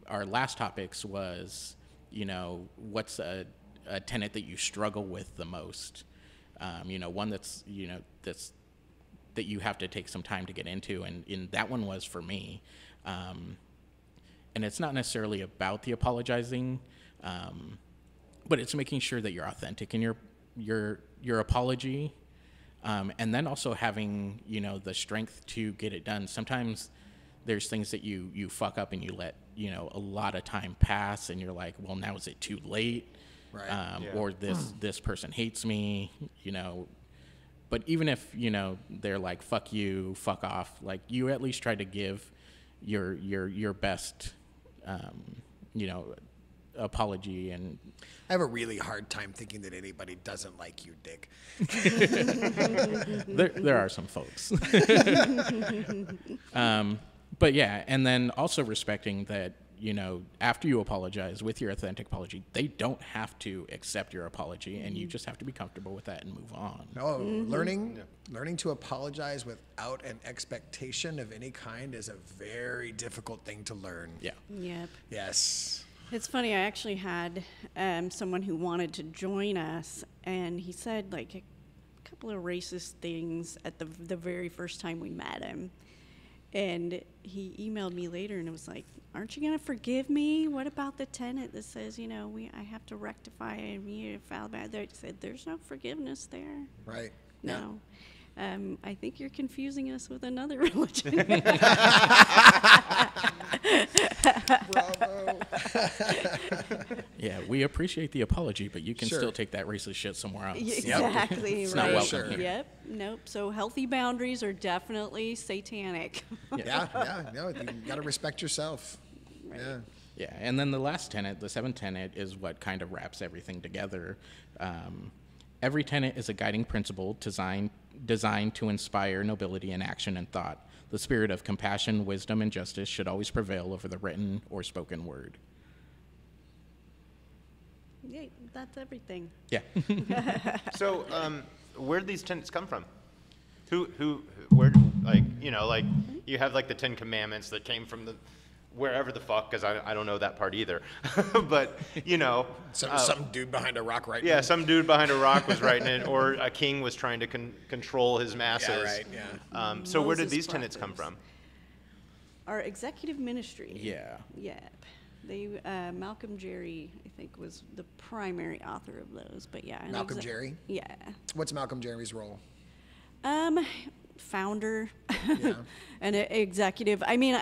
our last topics was, what's a tenet that you struggle with the most? One that's, that you have to take some time to get into. And that one was for me. And it's not necessarily about the apologizing, but it's making sure that you're authentic in your apology, and then also having the strength to get it done. Sometimes there's things that you fuck up and you let a lot of time pass, and you're like, well, now is it too late? Right. Or this person hates me, But even if they're like fuck you, fuck off, like you at least try to give your best, apology. And I have a really hard time thinking that anybody doesn't like you, Dick. there are some folks. But yeah, and then also respecting that, after you apologize with your authentic apology, they don't have to accept your apology, and you just have to be comfortable with that and move on. No, learning to apologize without an expectation of any kind is a very difficult thing to learn. Yeah. Yep. Yes. It's funny, I actually had someone who wanted to join us, and he said like a couple of racist things at the very first time we met him. And he emailed me later and it was like, aren't you going to forgive me? What about the tenant that says, you know, I have to rectify and we foul bad? They said, there's no forgiveness there. Right. No. I think you're confusing us with another religion. Bravo. Yeah, we appreciate the apology, but you can Sure. still take that racist shit somewhere else. Exactly. It's right. not welcome Sure. here. Yep. Nope. So healthy boundaries are definitely satanic. Yeah. No, you got to respect yourself. Right. Yeah. Yeah, and then the last tenet, the seventh tenet, is what kind of wraps everything together. Every tenet is a guiding principle designed to inspire nobility in action and thought. The spirit of compassion, wisdom, and justice should always prevail over the written or spoken word. Yeah, that's everything. Yeah. So, where do these tenets come from? Where, like, you know, like, you have, like, the 10 Commandments that came from the, wherever the fuck, because I don't know that part either. But, you know. Some dude behind a rock right Yeah, now. some dude behind a rock was writing it, or a king was trying to control his masses. Yeah, right, yeah. So where did Moses these tenets come prophets. from? Our executive ministry. Yeah. Yeah. They Malcolm Jerry, I think, was the primary author of those. But yeah. an Malcolm Jerry? Yeah. What's Malcolm Jerry's role? Founder, Yeah. and executive. I mean,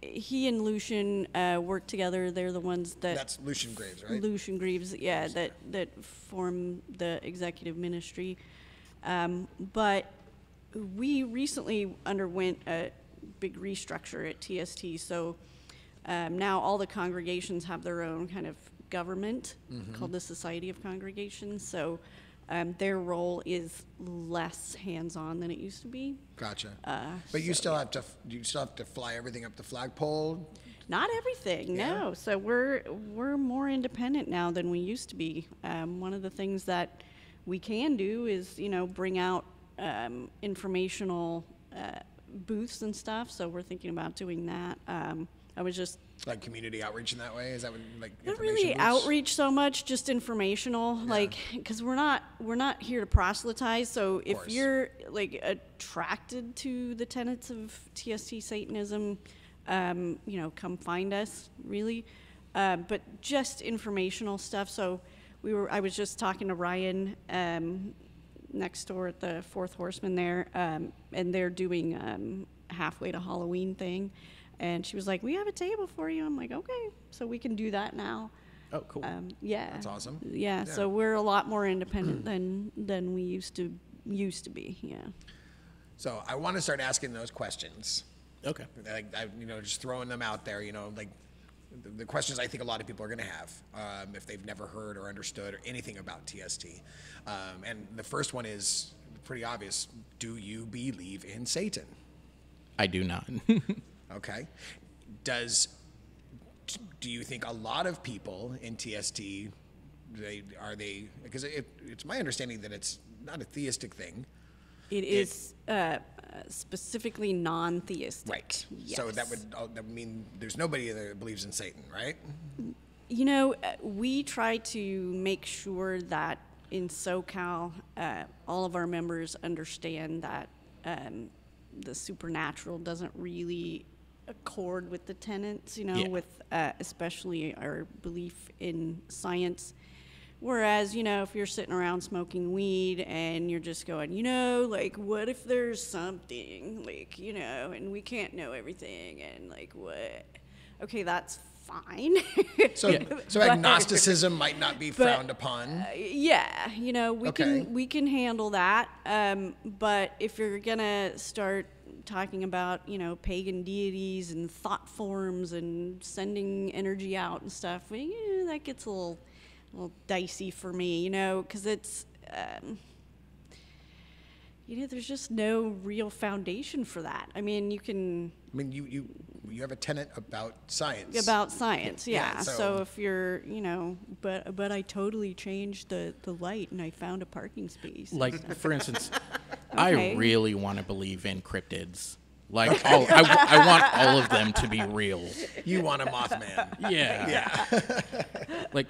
he and Lucian work together. They're the ones that. That's Lucian Graves, right? Lucian Greaves, yeah, that form the executive ministry. But we recently underwent a big restructure at TST, so now all the congregations have their own kind of government called the Society of Congregations. So their role is less hands-on than it used to be. Gotcha. But you still have to fly everything up the flagpole. Not everything, Yeah. no. So we're more independent now than we used to be. One of the things that we can do is, you know, bring out informational booths and stuff. So we're thinking about doing that. I was just Like community outreach in that way? Is that what, like not information really booths? outreach so much, just informational. Like, because we're not here to proselytize. So if course. you're like attracted to the tenets of TST Satanism, you know, come find us. Really, but just informational stuff. So I was just talking to Ryan next door at the Fourth Horseman there, and they're doing halfway to Halloween thing. And she was like, we have a table for you. I'm like, okay, so we can do that now. Oh, cool. Yeah. That's awesome. Yeah, so we're a lot more independent than we used to be, yeah. So I want to start asking those questions. Okay. Like, just throwing them out there, like the questions I think a lot of people are going to have if they've never heard or understood or anything about TST. And the first one is pretty obvious. Do you believe in Satan? I do not. Okay. Do you think a lot of people in TST, because it's my understanding that it's not a theistic thing. It is specifically non-theistic. Right. Yes. So that would mean there's nobody that believes in Satan, right? You know, we try to make sure that in SoCal, all of our members understand that the supernatural doesn't really accord with the tenets, Yeah. with especially our belief in science. Whereas, if you're sitting around smoking weed and you're just going, like, what if there's something, like, and we can't know everything, and like, what? Okay, that's fine. So agnosticism might not be frowned upon. Yeah, Okay. we can handle that. But if you're gonna start talking about pagan deities and thought forms and sending energy out and stuff, that gets a little dicey for me, because it's there's just no real foundation for that. I mean, you have a tenet about science. About science, yeah. Yeah, so so if you're, but I totally changed the light and I found a parking space. Like, for instance, Okay. I really want to believe in cryptids. Like, I want all of them to be real. You want a Mothman. Yeah. Like,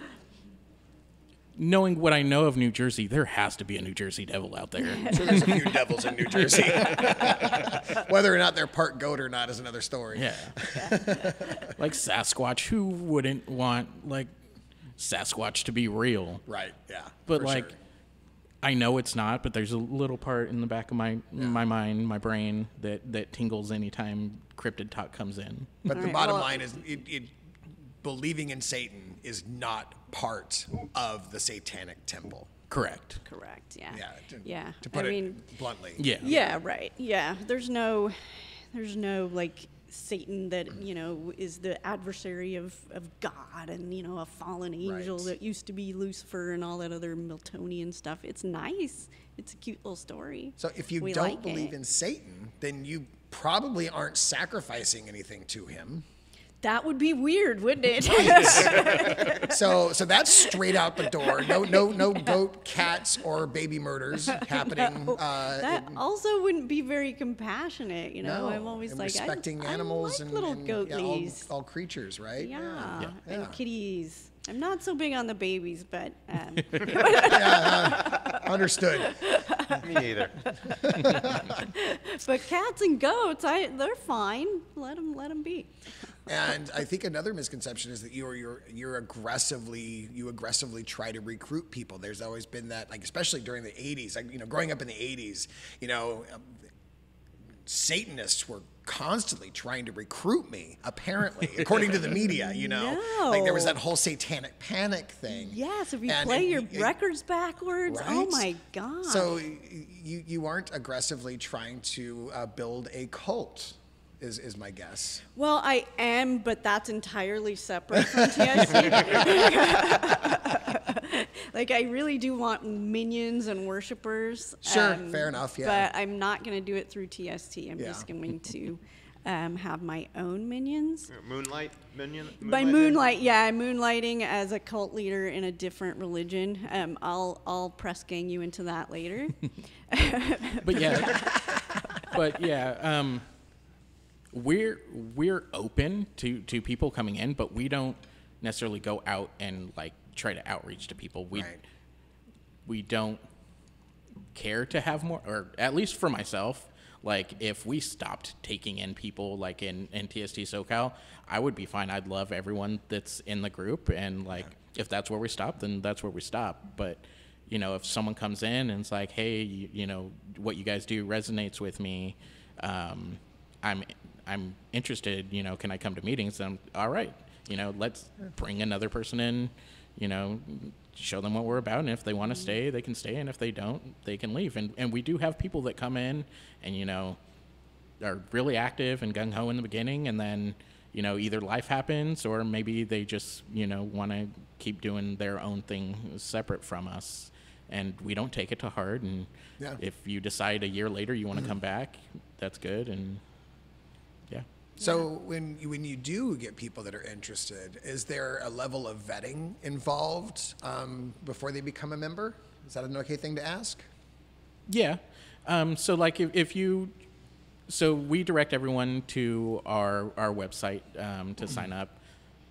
knowing what I know of New Jersey, there has to be a New Jersey devil out there. So there's a few devils in New Jersey. Whether or not they're part goat or not is another story. Yeah. Like Sasquatch, who wouldn't want, like, Sasquatch to be real? Right, yeah. But, for like, sure. I know it's not, but there's a little part in the back of my mind, my brain, that tingles anytime cryptid talk comes in. But All the right, bottom well- line is believing in Satan is not part of the Satanic Temple. Correct. Correct. Yeah. Yeah. Yeah. To put I it mean, bluntly. Yeah. yeah. Right. Yeah. There's no like Satan that is the adversary of God and a fallen angel Right. that used to be Lucifer and all that other Miltonian stuff. It's nice. It's a cute little story. So if you We don't like believe it. in Satan, then you probably aren't sacrificing anything to him. That would be weird, wouldn't it? So that's straight out the door. No goat, cats, or baby murders happening. That also wouldn't be very compassionate, No, I'm always and like, respecting I animals like and little and, goatlies. all creatures, right? Yeah. Yeah. And kitties. I'm not so big on the babies, but Understood. Me neither. but cats and goats, they're fine. Let them be. And I think another misconception is that you aggressively try to recruit people. There's always been that, like, especially during the 80s, like, growing up in the 80s, Satanists were constantly trying to recruit me, apparently, according to the media, Like, there was that whole satanic panic thing. Yes, if you And play it- your it- records backwards, oh Right? my God. So you aren't aggressively trying to build a cult, is my guess. Well, I am, but that's entirely separate from TSC. Like, I really do want minions and worshipers. Sure, fair enough, yeah. But I'm not going to do it through TST. I'm Yeah. just going to have my own minions. Moonlight minion. By moonlight, yeah, I'm moonlighting as a cult leader in a different religion. I'll press gang you into that later. But yeah, we're open to people coming in, but we don't necessarily go out and like try to outreach to people. We don't care to have more, or at least for myself. Like, if we stopped taking in people, like in TST SoCal, I would be fine. I'd love everyone that's in the group, and like, if that's where we stop, then that's where we stop. But, if someone comes in and it's like, hey, what you guys do resonates with me, I'm interested, can I come to meetings? And all right, let's bring another person in, show them what we're about, and if they want to stay, they can stay, and if they don't, they can leave. And we do have people that come in and are really active and gung-ho in the beginning, and then either life happens or maybe they just want to keep doing their own thing separate from us, and we don't take it to heart. And if you decide a year later you want to come back, that's good. And so when you do get people that are interested, is there a level of vetting involved before they become a member? Is that an okay thing to ask? Yeah. So like so we direct everyone to our website to sign up,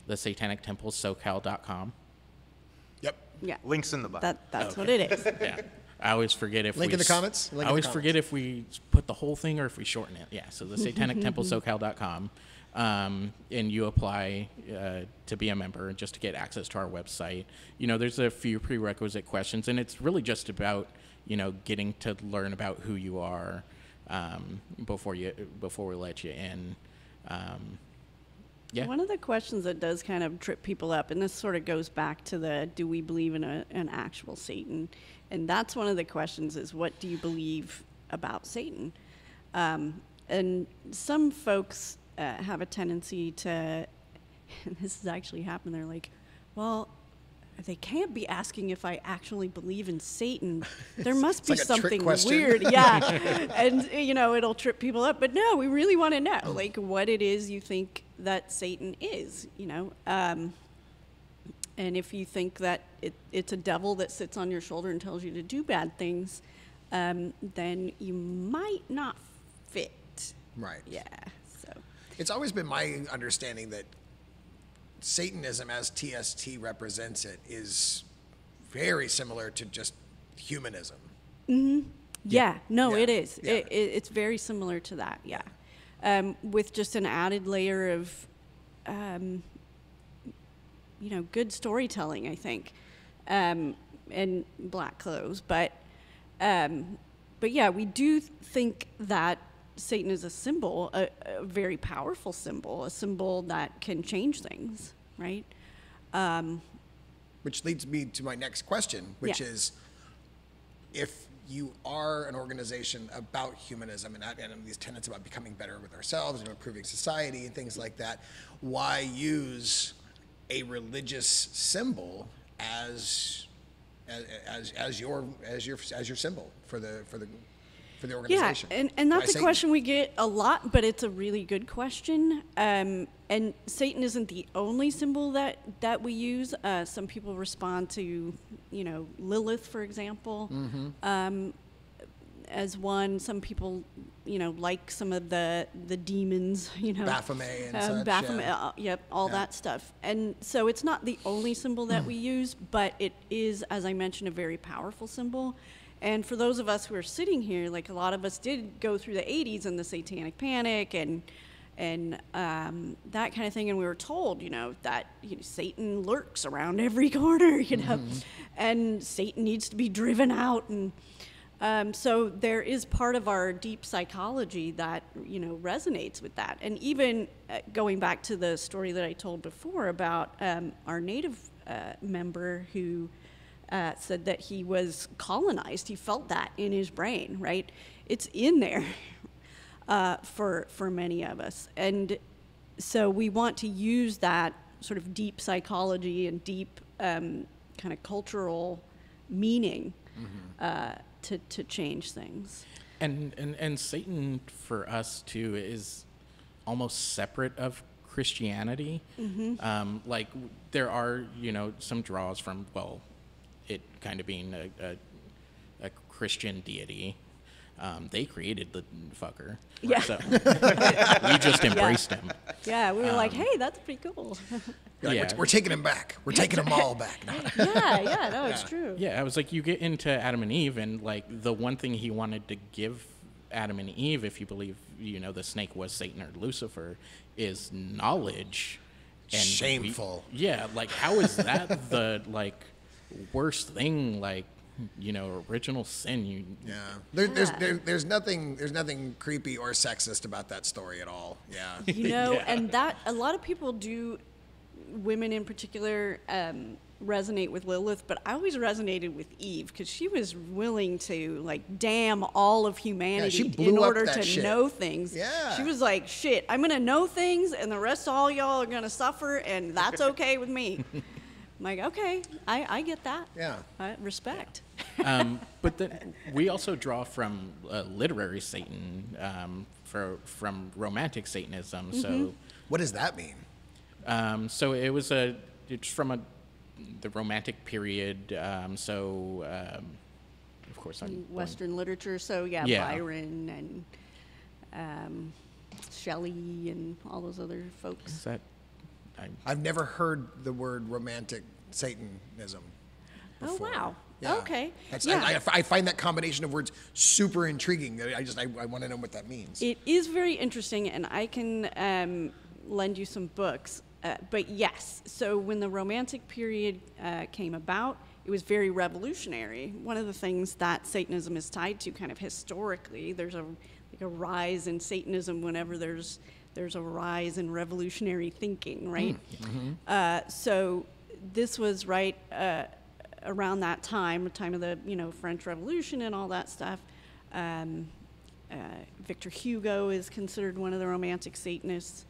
the Satanic Temple SoCal.com. Yep. Yeah. Links in the bio. That's what it is. Yeah. I always forget if Link in the comments? Link in I the always comments. forget if we put the whole thing or if we shorten it. Yeah. So the Satanic Temple SoCal.com, and you apply to be a member just to get access to our website. There's a few prerequisite questions, and it's really just about getting to learn about who you are before we let you in. Yeah. One of the questions that does kind of trip people up, and this sort of goes back to the do we believe in an actual Satan? And that's one of the questions is, what do you believe about Satan? And some folks have a tendency to, and this has actually happened, they're like, well, they can't be asking if I actually believe in Satan. There must be like a trick something question. weird. Yeah. And, it'll trip people up. But no, we really want to know, like, what it is you think that Satan is, And if you think that it's a devil that sits on your shoulder and tells you to do bad things, then you might not fit Right. Yeah. So. It's always been my understanding that Satanism, as TST represents it, is very similar to just humanism. Yeah. No, Yeah. it is. Yeah. It's very similar to that. Yeah. With just an added layer of, good storytelling, I think, and black clothes. But yeah, we do think that Satan is a symbol, a very powerful symbol, a symbol that can change things, right? Which leads me to my next question, which Yeah. is, if you are an organization about humanism and these tenets about becoming better with ourselves and improving society and things like that, why use a religious symbol as your symbol for the organization? Yeah, and Why that's a Satan? question we get a lot, but it's a really good question. And Satan isn't the only symbol that we use. Some people respond to, Lilith, for example, as one. Some people, like some of the demons, Baphomet and such, Baphomet, yeah. yep, all that stuff. And so it's not the only symbol that we use, but it is, as I mentioned, a very powerful symbol. And for those of us who are sitting here, like a lot of us did go through the 80s and the Satanic Panic and that kind of thing, and we were told, that Satan lurks around every corner, and Satan needs to be driven out, and so there is part of our deep psychology that resonates with that. And even going back to the story that I told before about our Native member who said that he was colonized, he felt that in his brain, right? It's in there. For many of us. And so we want to use that sort of deep psychology and deep kind of cultural meaning to change things. And Satan for us too is almost separate of Christianity. Like there are, some draws from, it kind of being a Christian deity. They created the fucker. Yeah. So we just embraced him. Yeah, we were like, hey, that's pretty cool. You're like, Yeah. we're taking him back. We're taking them all back. No. yeah, no, it's true. Yeah, I was like, you get into Adam and Eve, and like the one thing he wanted to give Adam and Eve, if you believe, the snake was Satan or Lucifer, is knowledge. And Shameful. Like how is that the worst thing? Original sin. Yeah. There's nothing creepy or sexist about that story at all. Yeah. Yeah. And that a lot of people do, women in particular, resonate with Lilith, but I always resonated with Eve because she was willing to damn all of humanity she blew in up order that to shit. know things. Yeah. She was like, shit, I'm gonna know things and the rest of all y'all are gonna suffer, and that's okay with me. I'm like, okay, I get that. Yeah. Respect. But then we also draw from literary Satan, from romantic Satanism. So, What does that mean? so it's from the romantic period. Of course, I'm Western literature, so Yeah. Byron and Shelley and all those other folks. Is that? I've never heard the word romantic Satanism before. Oh, wow. Yeah. Okay. I find that combination of words super intriguing. I want to know what that means. It is very interesting, and I can lend you some books. But yes, so when the Romantic period came about, it was very revolutionary. One of the things that Satanism is tied to kind of historically, there's a rise in Satanism whenever there's a rise in revolutionary thinking, right? So this was right around that time, the time of the French Revolution and all that stuff. Victor Hugo is considered one of the romantic Satanists.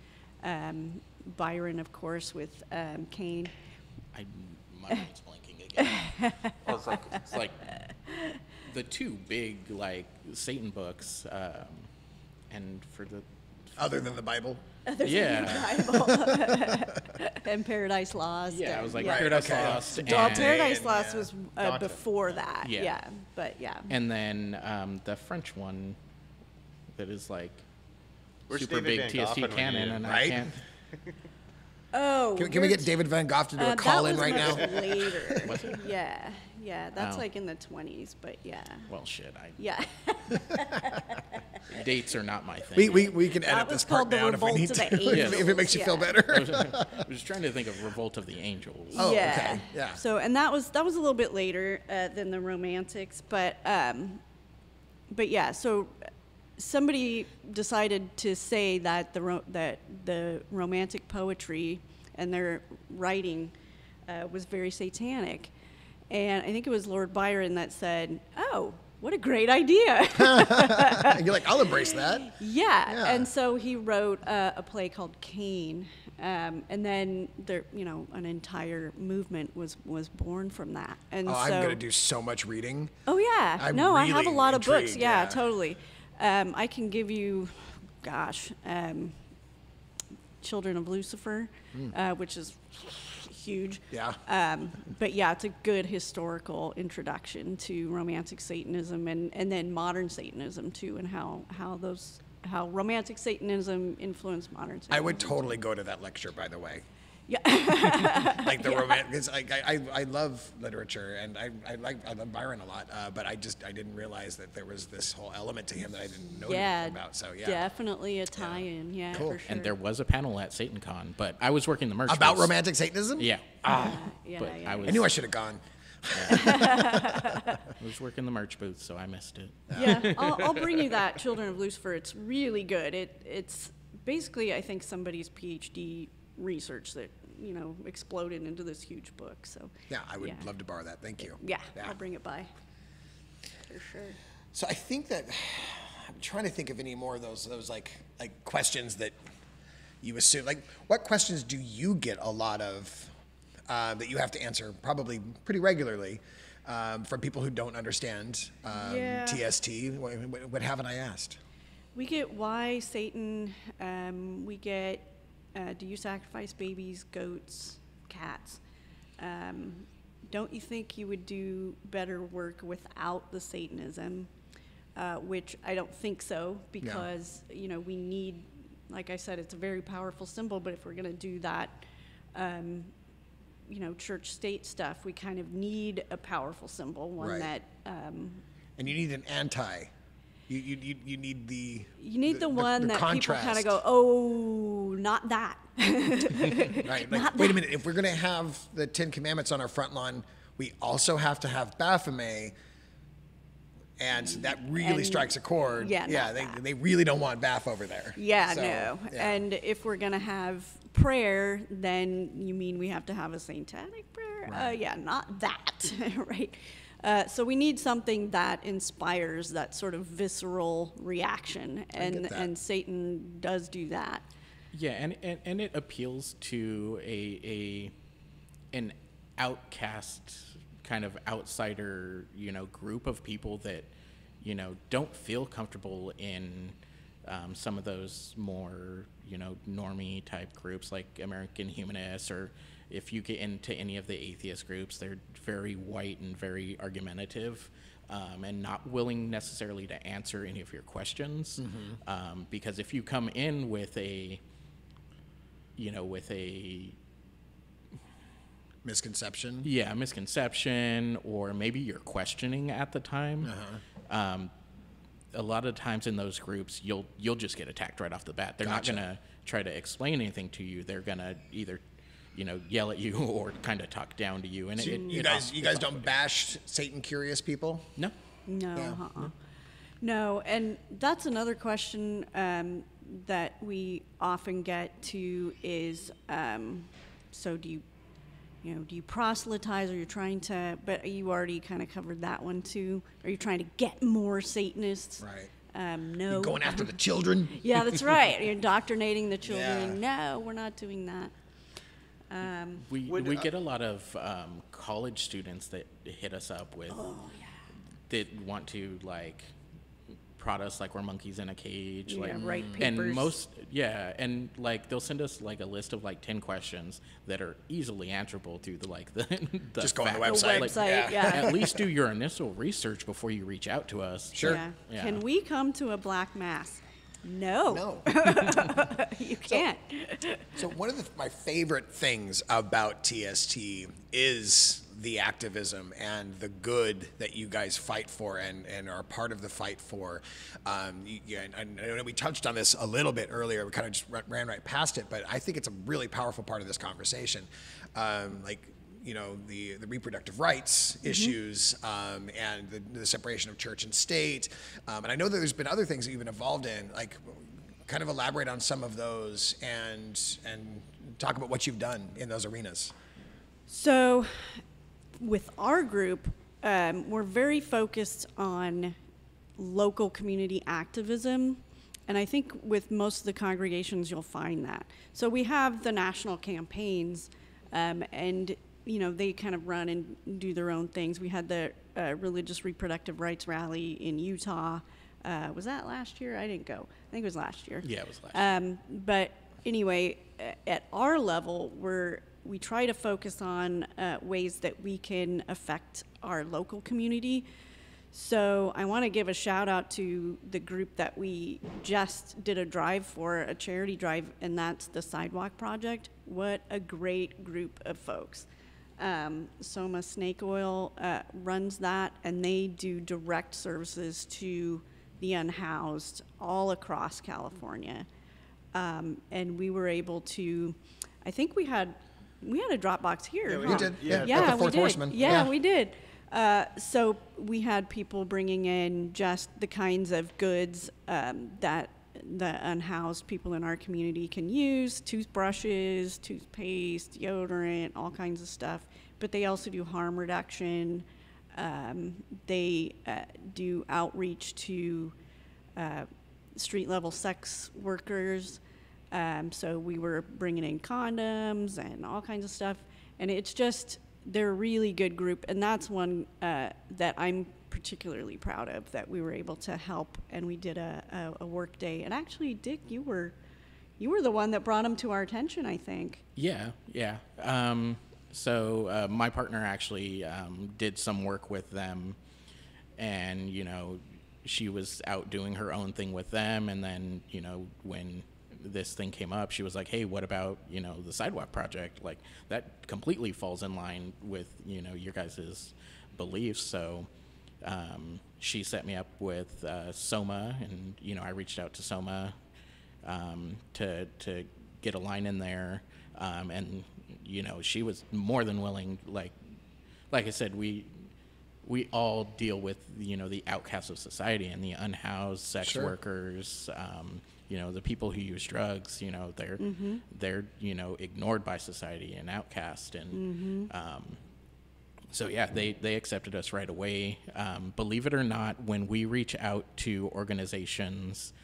Byron, of course, with Cain. My mind's blanking again. It's like the two big Satan books, and for the Other than the Bible? And Paradise Lost. Yeah, I was like Right, Paradise okay. Lost. Well, and, Paradise Lost yeah. was Dante. before that. Yeah. Yeah, but yeah. and then the French one that is Where's super David big Van Gogh TST when we cannon, need him? and I Right? can't. Oh, Can we get David Van Gogh to do a call-in right now? That was much later. Was it? Yeah, that's Oh. like in the 20s, but yeah. Well, shit. Yeah. Dates are not my thing. We can edit That was this part called the down if we Revolt need of to, the Angels, if it makes you feel yeah. better. I was trying to think of Revolt of the Angels. Oh, yeah. okay. Yeah. So, and that was a little bit later than the Romantics, but yeah. So, somebody decided to say that the Romantic poetry and their writing was very satanic, and I think it was Lord Byron that said, "Oh, what a great idea!" You're like, I'll embrace that. Yeah, and so he wrote a play called Cain, and then an entire movement was born from that. And Oh, so, I'm gonna do so much reading. Oh yeah, I'm I have a really lot of books. intrigued, Yeah, yeah. totally. I can give you, Children of Lucifer, which is huge. Yeah. But yeah, it's a good historical introduction to Romantic Satanism and then modern Satanism too, and how Romantic Satanism influenced modern Satanism. I would totally go to that lecture, by the way. Yeah. Like the romantic, I love literature and I love Byron a lot, but I didn't realize that there was this whole element to him that I didn't know about. So yeah, Definitely a tie-in. Yeah, Cool. for sure. And there was a panel at SatanCon, but I was working the merch about booth. romantic Satanism. Yeah. Yeah, But yeah, I was I knew I should have gone. I was working the merch booth, so I missed it. Yeah, I'll bring you that Children of Lucifer. It's really good. It's basically, I think, somebody's PhD research that exploded into this huge book. So Yeah, I would love to borrow that. Thank you. yeah, I'll bring it by for sure. So I think that I'm trying to think of any more of those like questions that you assume. Like, what questions do you get a lot of that you have to answer probably pretty regularly from people who don't understand TST? What haven't I asked? We get why Satan. We get do you sacrifice babies, goats, cats? Don't you think you would do better work without the Satanism? Which I don't think so, because we need, like I said, it's a very powerful symbol. But if we're going to do that, church state stuff, we kind of need a powerful symbol, one Right. that. And you need an anti. You need the. You need the one that contrast. people kind of go, oh, not that. Right. Like, Not wait a that. minute. If we're going to have the 10 Commandments on our front lawn, we also have to have Baphomet. And that really strikes a chord. Yeah, Yeah. not that. They really don't want Baph over there. Yeah, So, no. yeah. And if we're going to have prayer, then you mean we have to have a satanic prayer? Right. Yeah, not that, right? So we need something that inspires that sort of visceral reaction, get that. and Satan does do that. Yeah, and it appeals to an outcast kind of outsider, group of people that, don't feel comfortable in some of those more, normie type groups like American Humanists, or if you get into any of the atheist groups, they're very white and very argumentative, and not willing necessarily to answer any of your questions. Because if you come in with a Misconception. misconception, or maybe you're questioning at the time, a lot of times in those groups, you'll just get attacked right off the bat. They're Gotcha. not gonna try to explain anything to you. They're gonna either yell at you or kind of talk down to you. And You guys don't bash Satan curious people? No. No, Yeah. No, and that's another question that we often get to is, so do you proselytize, or you're trying to, but you already kind of covered that one too. Are you trying to get more Satanists? Right. No. You going after the children? Yeah, that's right. You're indoctrinating the children. No, we're not doing that. We get a lot of college students that hit us up with that want to prod us like we're monkeys in a cage. write And papers. and they'll send us a list of 10 questions that are easily answerable through the Just go on the fact- website. The website, yeah. At least do your initial research before you reach out to us. Sure. Yeah. Yeah. Can we come to a black mass? No. No. You can't. So one of my favorite things about TST is the activism and the good that you guys fight for and are part of the fight for. And I know we touched on this a little bit earlier. We kind of just ran right past it, but I think it's a really powerful part of this conversation. The reproductive rights issues and the separation of church and state. And I know that there's been other things that you've been involved in, like kind of elaborate on some of those and talk about what you've done in those arenas. So with our group, we're very focused on local community activism. And I think with most of the congregations, you'll find that. So we have the national campaigns, and they kind of run and do their own things. We had the religious reproductive rights rally in Utah. Was that last year? I didn't go. I think it was last year. Yeah, it was last year. But anyway, at our level, we try to focus on ways that we can affect our local community. So I want to give a shout out to the group that we just did a drive for, a charity drive, and that's the Sidewalk Project. What a great group of folks. Soma Snake Oil runs that, and they do direct services to the unhoused all across California. And we were able to, I think we had a drop box here. Yeah, You did. Yeah, at the Fourth we did. Horseman. Yeah, we did. So we had people bringing in just the kinds of goods that the unhoused people in our community can use: toothbrushes, toothpaste, deodorant, all kinds of stuff. But they also do harm reduction. They do outreach to street-level sex workers. So we were bringing in condoms and all kinds of stuff. And it's just, they're a really good group. And that's one that I'm particularly proud of, that we were able to help. And we did a work day. And actually, Dick, you were the one that brought them to our attention, I think. Yeah. So my partner actually did some work with them, and she was out doing her own thing with them, and then when this thing came up, she was like, hey, what about the Sidewalk Project? Like, that completely falls in line with your guys' beliefs. So she set me up with Soma, and I reached out to Soma to get a line in there, and she was more than willing. Like I said, we all deal with the outcasts of society and the unhoused, sex Sure. workers, the people who use drugs. They're ignored by society and outcast, and so yeah, they accepted us right away. Believe it or not, when we reach out to organizations,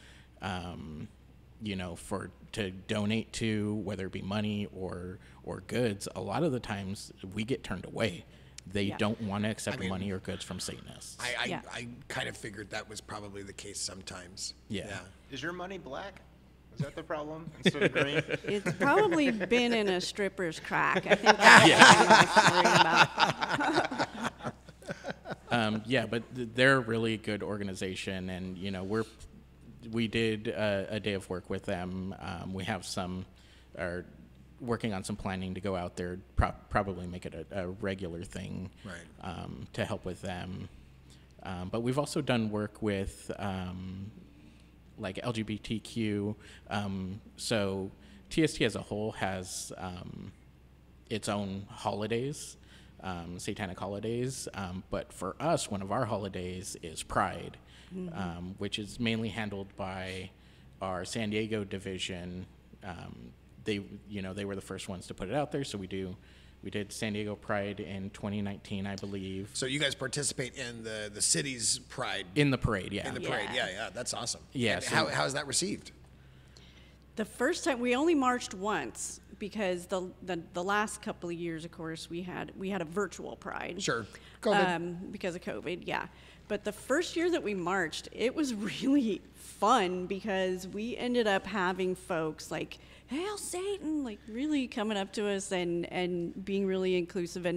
to donate to, whether it be money or goods, a lot of the times we get turned away. They don't want to accept money or goods from Satanists. I kind of figured that was probably the case sometimes. Yeah. Is your money black? Is that the problem instead of green? It's probably been in a stripper's crack. I think that's what I'm worried about. Yeah, but they're a really good organization, and we did a day of work with them. We have are working on some planning to go out there, probably make it a regular thing, Right. to help with them. But we've also done work with like LGBTQ. So TST as a whole has its own holidays, satanic holidays. But for us, one of our holidays is Pride, which is mainly handled by our San Diego division. They were the first ones to put it out there, so we did San Diego Pride in 2019, I believe. So you guys participate in the city's pride? In the parade, yeah. In the parade, yeah. That's awesome. Yeah. And So how is that received? The first time, we only marched once, because the last couple of years, of course, we had a virtual pride. Sure. COVID. Because of COVID, yeah. But the first year that we marched, it was really fun, because we ended up having folks like, "Hail Satan," like really coming up to us and being really inclusive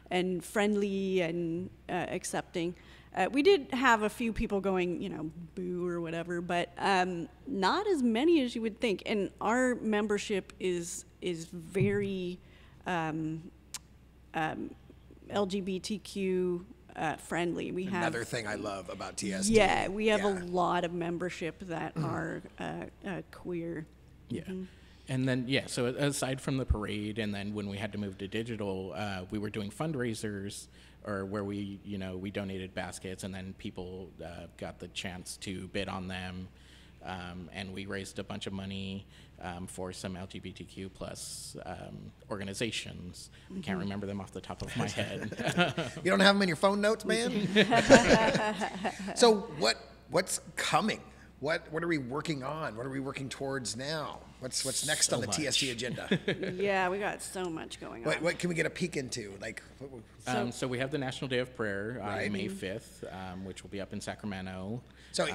and friendly and accepting. We did have a few people going, boo or whatever, but not as many as you would think. And our membership is very LGBTQ friendly. We have Another thing I love about TST. Yeah, we have a lot of membership that are queer. Yeah. Mm-hmm. And then, so aside from the parade, and then when we had to move to digital, we were doing fundraisers, or where we donated baskets, and then people got the chance to bid on them. And we raised a bunch of money for some LGBTQ plus organizations. I can't remember them off the top of my head. You don't have them in your phone notes, man? So what's coming? What are we working on? What are we working towards now? What's next on the TST agenda? Yeah, we got so much going on. What can we get a peek into? So we have the National Day of Prayer on Right. May 5th, which will be up in Sacramento. So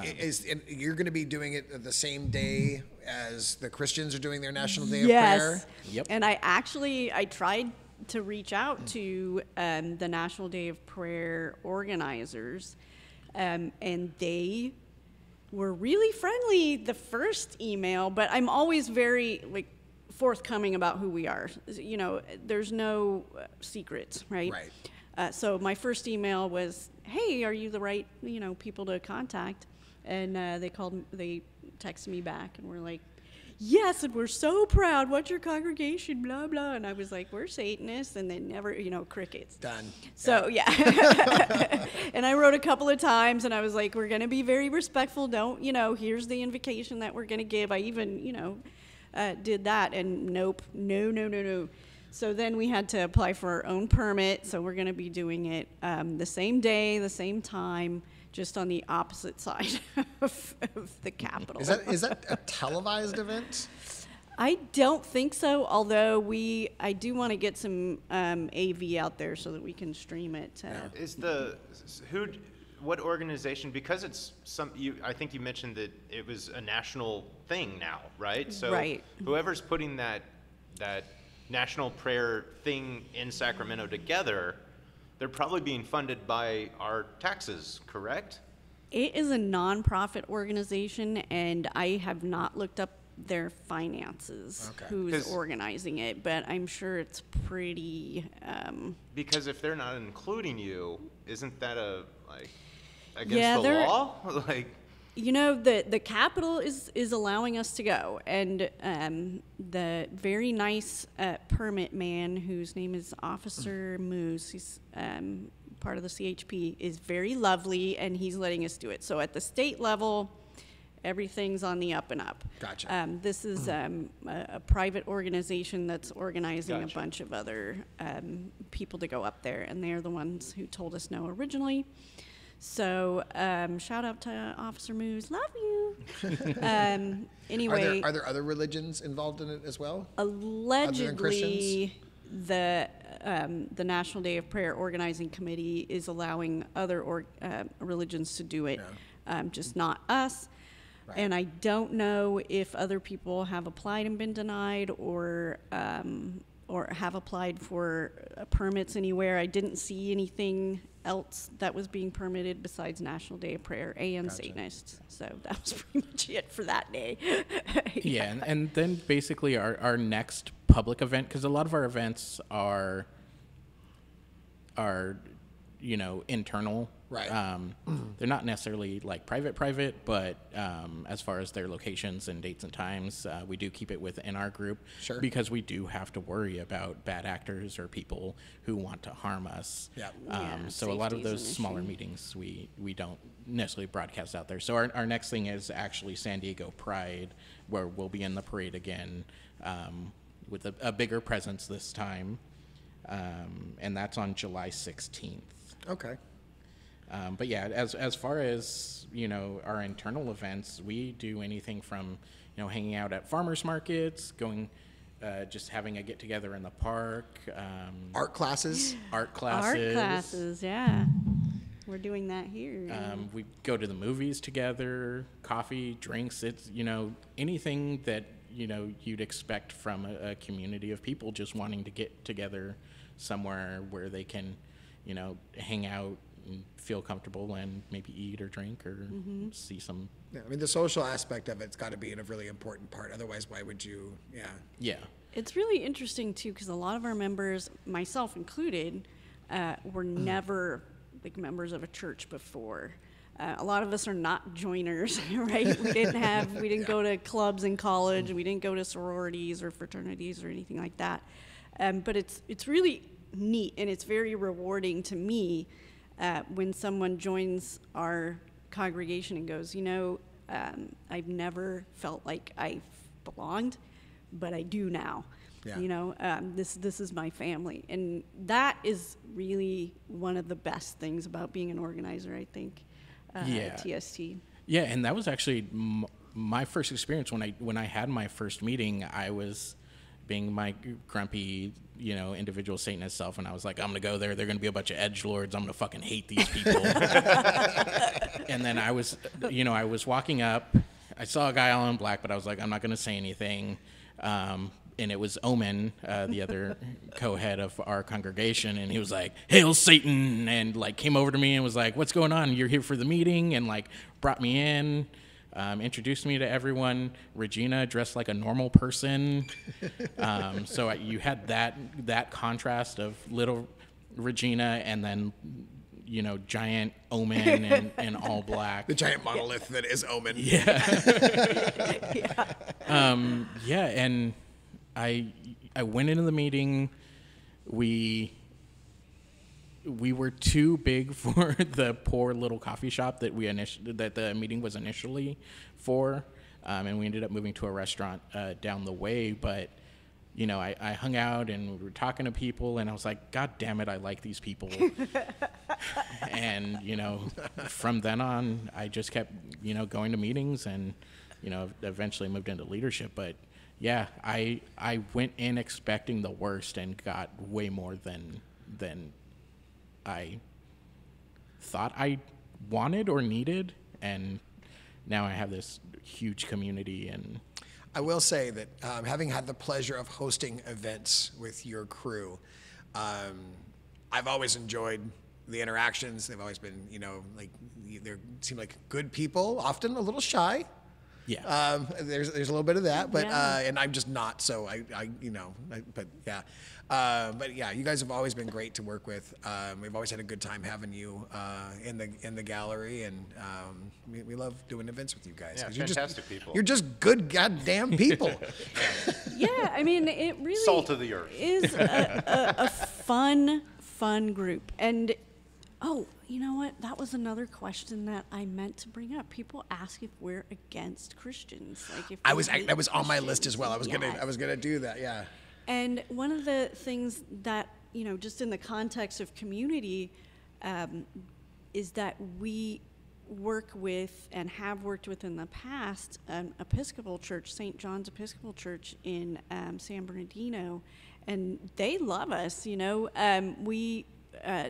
you're going to be doing it the same day as the Christians are doing their National Day of Prayer? Yep. And I tried to reach out to the National Day of Prayer organizers, and they were really friendly the first email, but I'm always very forthcoming about who we are. There's no secrets, right? Right. So my first email was, "Hey, are you the right people to contact?" And they texted me back and were like, "Yes, and we're so proud. What's your congregation? Blah blah." And I was like, "We're Satanists," and then never, crickets. Done. So yeah. And I wrote a couple of times, and I was like, "We're gonna be very respectful. Don't, here's the invocation that we're gonna give." I even, did that, and nope, no. So then we had to apply for our own permit. So we're gonna be doing it the same day, the same time, just on the opposite side of the Capitol. Is that a televised event? I don't think so, although I do want to get some AV out there so that we can stream it. What organization? Because it's I think you mentioned that it was a national thing now, right? So right. Whoever's putting that national prayer thing in Sacramento together, they're probably being funded by our taxes, correct? It is a nonprofit organization, and I have not looked up their finances, who's organizing it, but I'm sure it's pretty... Because if they're not including you, isn't that against the law? The Capitol is allowing us to go, and the very nice permit man, whose name is Officer Moose, he's part of the CHP, is very lovely, and he's letting us do it. So at the state level, everything's on the up and up. Gotcha. This is a private organization that's organizing Gotcha. a bunch of other people to go up there, and they're the ones who told us no originally. So shout out to Officer Moose, love you. Anyway, Are there other religions involved in it as well? Allegedly, the National Day of Prayer Organizing Committee is allowing other religions to do it, just not us. Right. And I don't know if other people have applied and been denied, or have applied for permits anywhere. I didn't see anything else that was being permitted besides National Day of Prayer and Satanists. So that was pretty much it for that day. Yeah, and then basically our next public event, because a lot of our events are internal. Right. They're not necessarily private, but as far as their locations and dates and times, we do keep it within our group. Sure. Because we do have to worry about bad actors or people who want to harm us. Yeah. So a lot of safety's those an smaller issue. meetings we don't necessarily broadcast out there. So our next thing is actually San Diego Pride, where we'll be in the parade again with a bigger presence this time. And that's on July 16th. Okay. But yeah, as far as, our internal events, we do anything from, hanging out at farmers markets, going, just having a get together in the park. Art classes. Art classes, yeah. We're doing that here. We go to the movies together, coffee, drinks. It's, anything that, you'd expect from a community of people just wanting to get together somewhere where they can, hang out, and feel comfortable and maybe eat or drink or see some. Yeah, I mean, the social aspect of it's got to be a really important part. Otherwise, why would you? Yeah. Yeah. It's really interesting too, because a lot of our members, myself included, were never like members of a church before. A lot of us are not joiners, right? We didn't go to clubs in college. We didn't go to sororities or fraternities or anything like that. But it's really neat, and it's very rewarding to me when someone joins our congregation and goes, I've never felt like I belonged, but I do now. Yeah. This is my family, and that is really one of the best things about being an organizer, I think. At TST. Yeah, and that was actually my first experience when I had my first meeting. I was being my grumpy, individual Satanist self, and I was like, I'm gonna go there. They're gonna be a bunch of edgelords. I'm gonna fucking hate these people. And then I was walking up. I saw a guy all in black, but I was like, I'm not gonna say anything. And it was Omen, the other co-head of our congregation, and he was like, "Hail Satan!" and like came over to me and was like, "What's going on? You're here for the meeting?" and like brought me in, introduced me to everyone. Regina dressed like a normal person, so you had that contrast of little Regina and then giant Omen and all black. The giant monolith that is Omen. Yeah. And I went into the meeting. We were too big for the poor little coffee shop that that the meeting was initially for, and we ended up moving to a restaurant down the way. But I hung out and we were talking to people, and I was like, God damn it, I like these people. And from then on, I just kept going to meetings, and eventually moved into leadership. But yeah, I went in expecting the worst and got way more than I thought I wanted or needed, and now I have this huge community. And I will say that having had the pleasure of hosting events with your crew, I've always enjoyed the interactions. They've always been, they seem like good people, often a little shy. Yeah. There's a little bit of that, but Yeah. and I'm just not. So but yeah, you guys have always been great to work with. We've always had a good time having you in the gallery, and we love doing events with you guys. Yeah, 'cause fantastic people. You're just good goddamn people. Yeah, I mean, it really Salt of the earth. is a fun group. And you know what? That was another question that I meant to bring up. People ask if we're against Christians. Like if That was on my list as well. I was Yes. gonna do that. Yeah. And one of the things that, just in the context of community, is that we work with and have worked with in the past an Episcopal church, St. John's Episcopal Church in San Bernardino, and they love us. We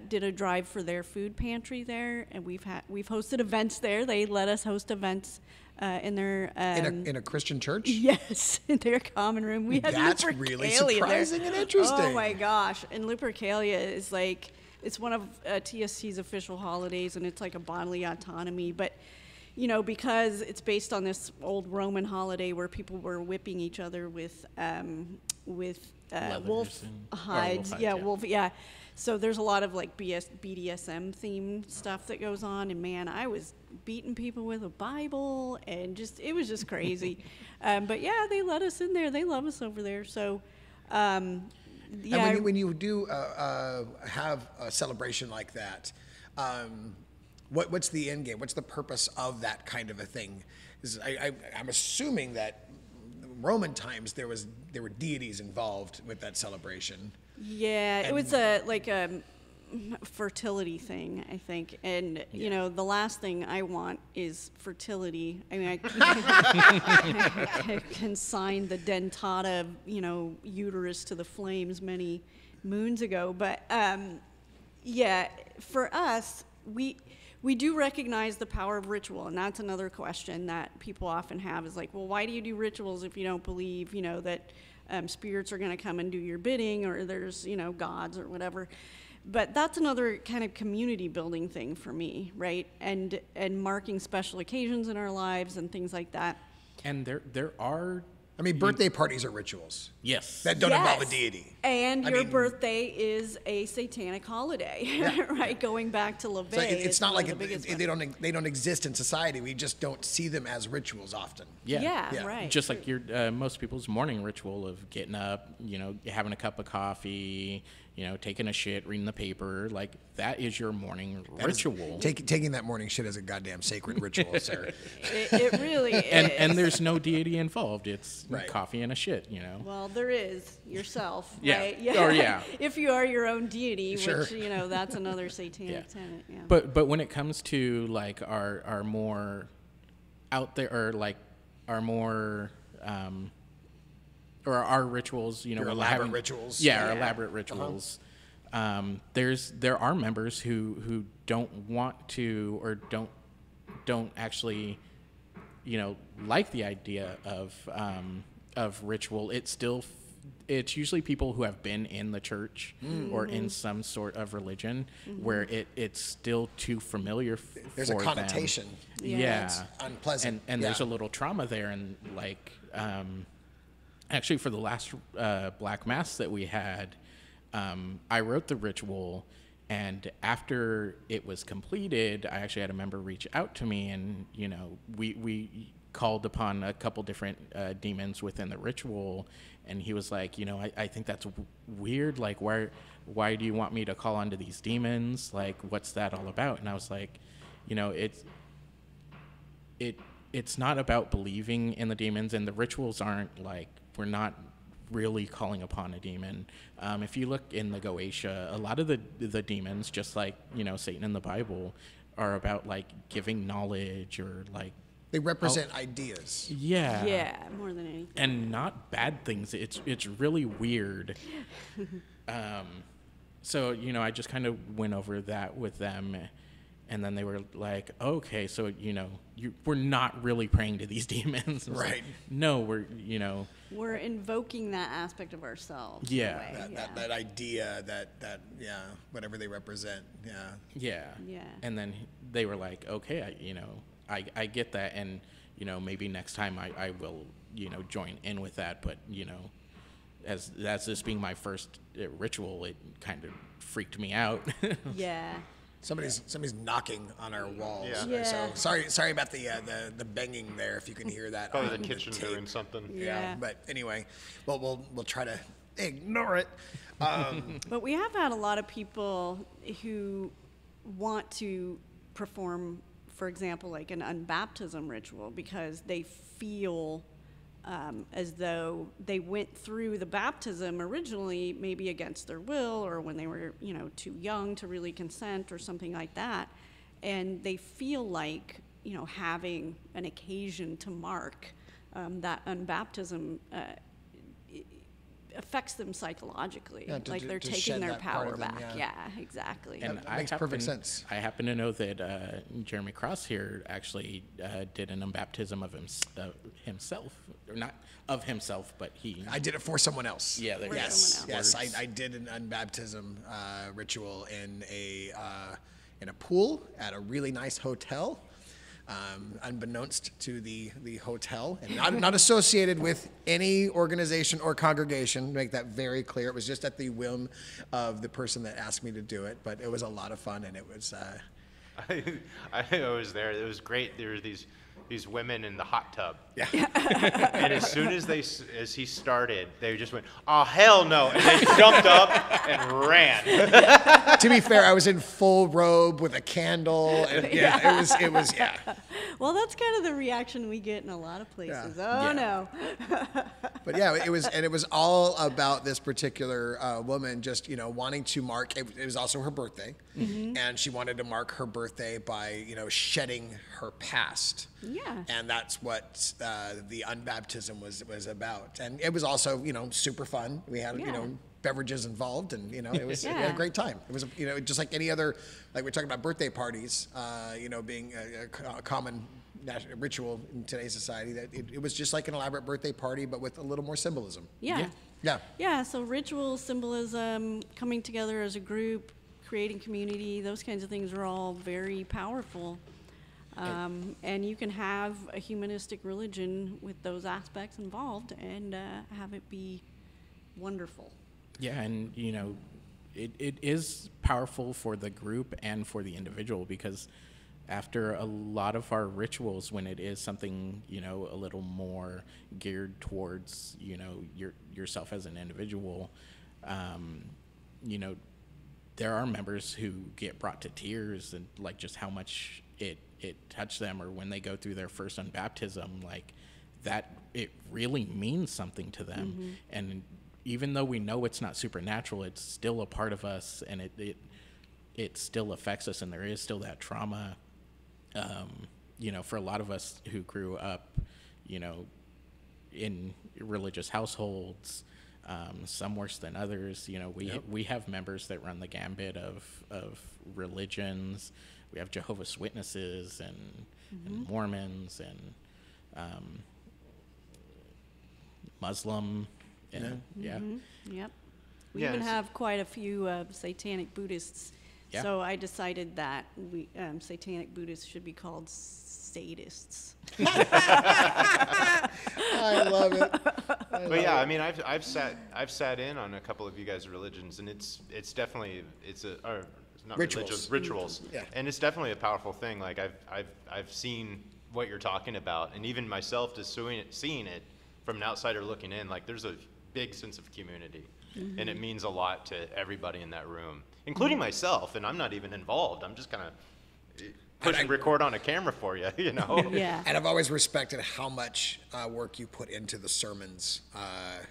did a drive for their food pantry there, and we've hosted events there. They let us host events in their In a Christian church. yes, in their common room. We had That's really surprising and interesting. Oh my gosh! And Lupercalia is like, it's one of TSC's official holidays, and it's like a bodily autonomy. But because it's based on this old Roman holiday where people were whipping each other with wolf hides. Yeah. So there's a lot of like BDSM themed stuff that goes on, and man, I was beating people with a Bible, and it was just crazy. But yeah, they let us in there. They love us over there. So yeah. And when you do have a celebration like that, what's the end game? What's the purpose of that kind of a thing? I'm assuming that Roman times there were deities involved with that celebration. Yeah, it was a fertility thing, I think. And, the last thing I want is fertility. I mean, I consigned the dentata, uterus to the flames many moons ago. But, yeah, for us, we do recognize the power of ritual, and that's another question that people often have is like, well, why do you do rituals if you don't believe, that spirits are going to come and do your bidding, or there's, gods or whatever? But that's another kind of community building thing for me, right? And marking special occasions in our lives and things like that. And there are. I mean, birthday parties are rituals. Yes. That don't involve a deity. And your birthday is a satanic holiday, right? Going back to LaVey. So it's not like they don't exist in society. We just don't see them as rituals often. Yeah, right. Just like your most people's morning ritual of getting up, having a cup of coffee, taking a shit, reading the paper. Like, that is your morning ritual. Taking that morning shit as a goddamn sacred ritual, sir. It really is. And there's no deity involved. It's coffee and a shit, Well, there is yourself, Yeah. right? Or yeah. If you are your own deity, Sure. which, that's another satanic tenet. Yeah. But when it comes to like our more out there, or like our more or our rituals, Your elaborate rituals. our elaborate rituals. There are members who don't want to, or don't actually, like the idea of ritual. It's usually people who have been in the church or in some sort of religion where it's still too familiar There's for a connotation. them. Yeah. It's unpleasant. And there's a little trauma there. And like, actually for the last Black Mass that we had, I wrote the ritual, and after it was completed, I actually had a member reach out to me, and, we called upon a couple different demons within the ritual, and he was like, I think that's weird. Like, why do you want me to call onto these demons? Like, what's that all about? And I was like, it's not about believing in the demons, and the rituals aren't like, we're not really calling upon a demon. If you look in the Goetia, a lot of the demons, just like, Satan in the Bible, are about like giving knowledge, or like, they represent ideas. Yeah, more than anything. And not bad things. It's really weird. So, I just kind of went over that with them, and then they were like, okay, so, we're not really praying to these demons. Right. Like, no, We're invoking that aspect of ourselves. Yeah. In a way. That idea, that whatever they represent. Yeah. And then they were like, okay, I get that, and maybe next time I will join in with that, but as this being my first ritual, it kind of freaked me out. Yeah. Somebody's knocking on our walls. Yeah. So sorry about the banging there, if you can hear that. Probably on the kitchen tape. doing something. Yeah. But anyway, we'll try to ignore it. But we have had a lot of people who want to perform, for example, like an unbaptism ritual, because they feel as though they went through the baptism originally maybe against their will, or when they were, too young to really consent or something like that. And they feel like, having an occasion to mark that unbaptism affects them psychologically. Like they're to taking shed their that part power of them, back. yeah. Yeah, exactly. And That makes perfect sense. I happen to know that Jeremy Cross here actually did an unbaptism of himself, or not of himself, but he. I did it for someone else. Yeah, there you go. Yes, Someone yes. I did an unbaptism ritual in a pool at a really nice hotel. Unbeknownst to the hotel, and not associated with any organization or congregation, to make that very clear. It was just at the whim of the person that asked me to do it, but it was a lot of fun, and it was... I was there. It was great. There were these women in the hot tub. Yeah. And as soon as he started, they just went, "Oh, hell no!" And they jumped up and ran. To be fair, I was in full robe with a candle, and it was. Well, that's kind of the reaction we get in a lot of places. Yeah. Oh, no. But yeah, it was all about this particular woman just, wanting to mark, it was also her birthday, and she wanted to mark her birthday by, shedding her past. Yeah. And that's what the unbaptism was about. And it was also, super fun. We had, beverages involved, and we had a great time. It was, just like any other, like we're talking about birthday parties, being a common ritual in today's society. That it was just like an elaborate birthday party, but with a little more symbolism. Yeah. Yeah. Yeah, so ritual, symbolism, coming together as a group, creating community, those kinds of things are all very powerful. And you can have a humanistic religion with those aspects involved and have it be wonderful. Yeah, and it is powerful for the group and for the individual, because after a lot of our rituals, when it is something a little more geared towards yourself as an individual, there are members who get brought to tears, and like just how much it touched them, or when they go through their first unbaptism, like that it really means something to them. Mm-hmm. And even though we know it's not supernatural, it's still a part of us, and it still affects us, and there is still that trauma. For a lot of us who grew up, in religious households, some worse than others, we have members that run the gambit of religions. We have Jehovah's Witnesses and Mormons and Muslim. And, Yep. We even have quite a few satanic Buddhists. Yeah. So I decided that satanic Buddhists should be called sadists. I love it. I mean, I've sat in on a couple of you guys' religions, and it's definitely not rituals. Yeah. And it's definitely a powerful thing. Like I've seen what you're talking about, and even myself just seeing it from an outsider looking in, like there's a big sense of community, and it means a lot to everybody in that room, including myself. And I'm not even involved. I'm just kind of push and record on a camera for you, Yeah. And I've always respected how much work you put into the sermons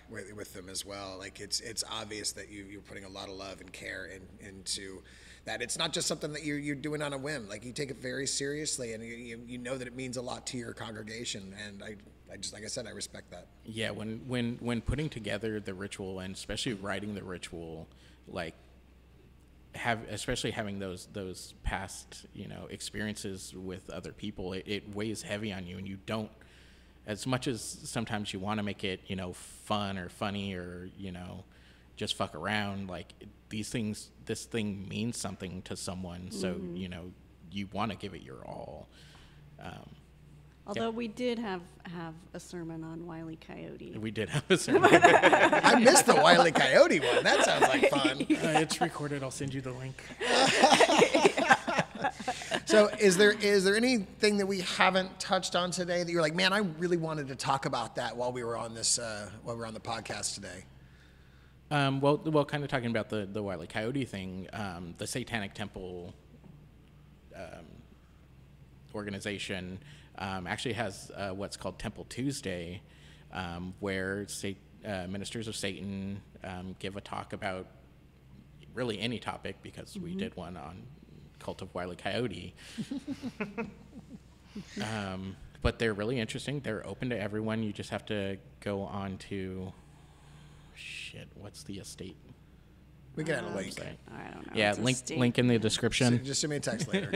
with them as well. Like it's obvious that you're putting a lot of love and care into that. It's not just something that you're doing on a whim. Like you take it very seriously, and you know that it means a lot to your congregation. And I just, like I said, I respect that. Yeah, when putting together the ritual, and especially writing the ritual, like especially having those past experiences with other people, it weighs heavy on you, and you don't, as much as sometimes you want to make it fun or funny or just fuck around, like this thing means something to someone, so you want to give it your all. Although we did have a sermon on Wile E. Coyote. We did have a sermon. I missed the Wile E. Coyote one. That sounds like fun. It's recorded. I'll send you the link. So is there anything that we haven't touched on today that you're like, man, I really wanted to talk about that while we were on this while we were on the podcast today? Well, kind of talking about the Wile E. Coyote thing, the Satanic Temple organization actually has what's called Temple Tuesday, where ministers of Satan give a talk about really any topic, because we did one on Cult of Wile E. Coyote. But they're really interesting. They're open to everyone. You just have to go on to what's the estate? We can add a link. I don't know. Yeah, link in the description. Just send me a text later.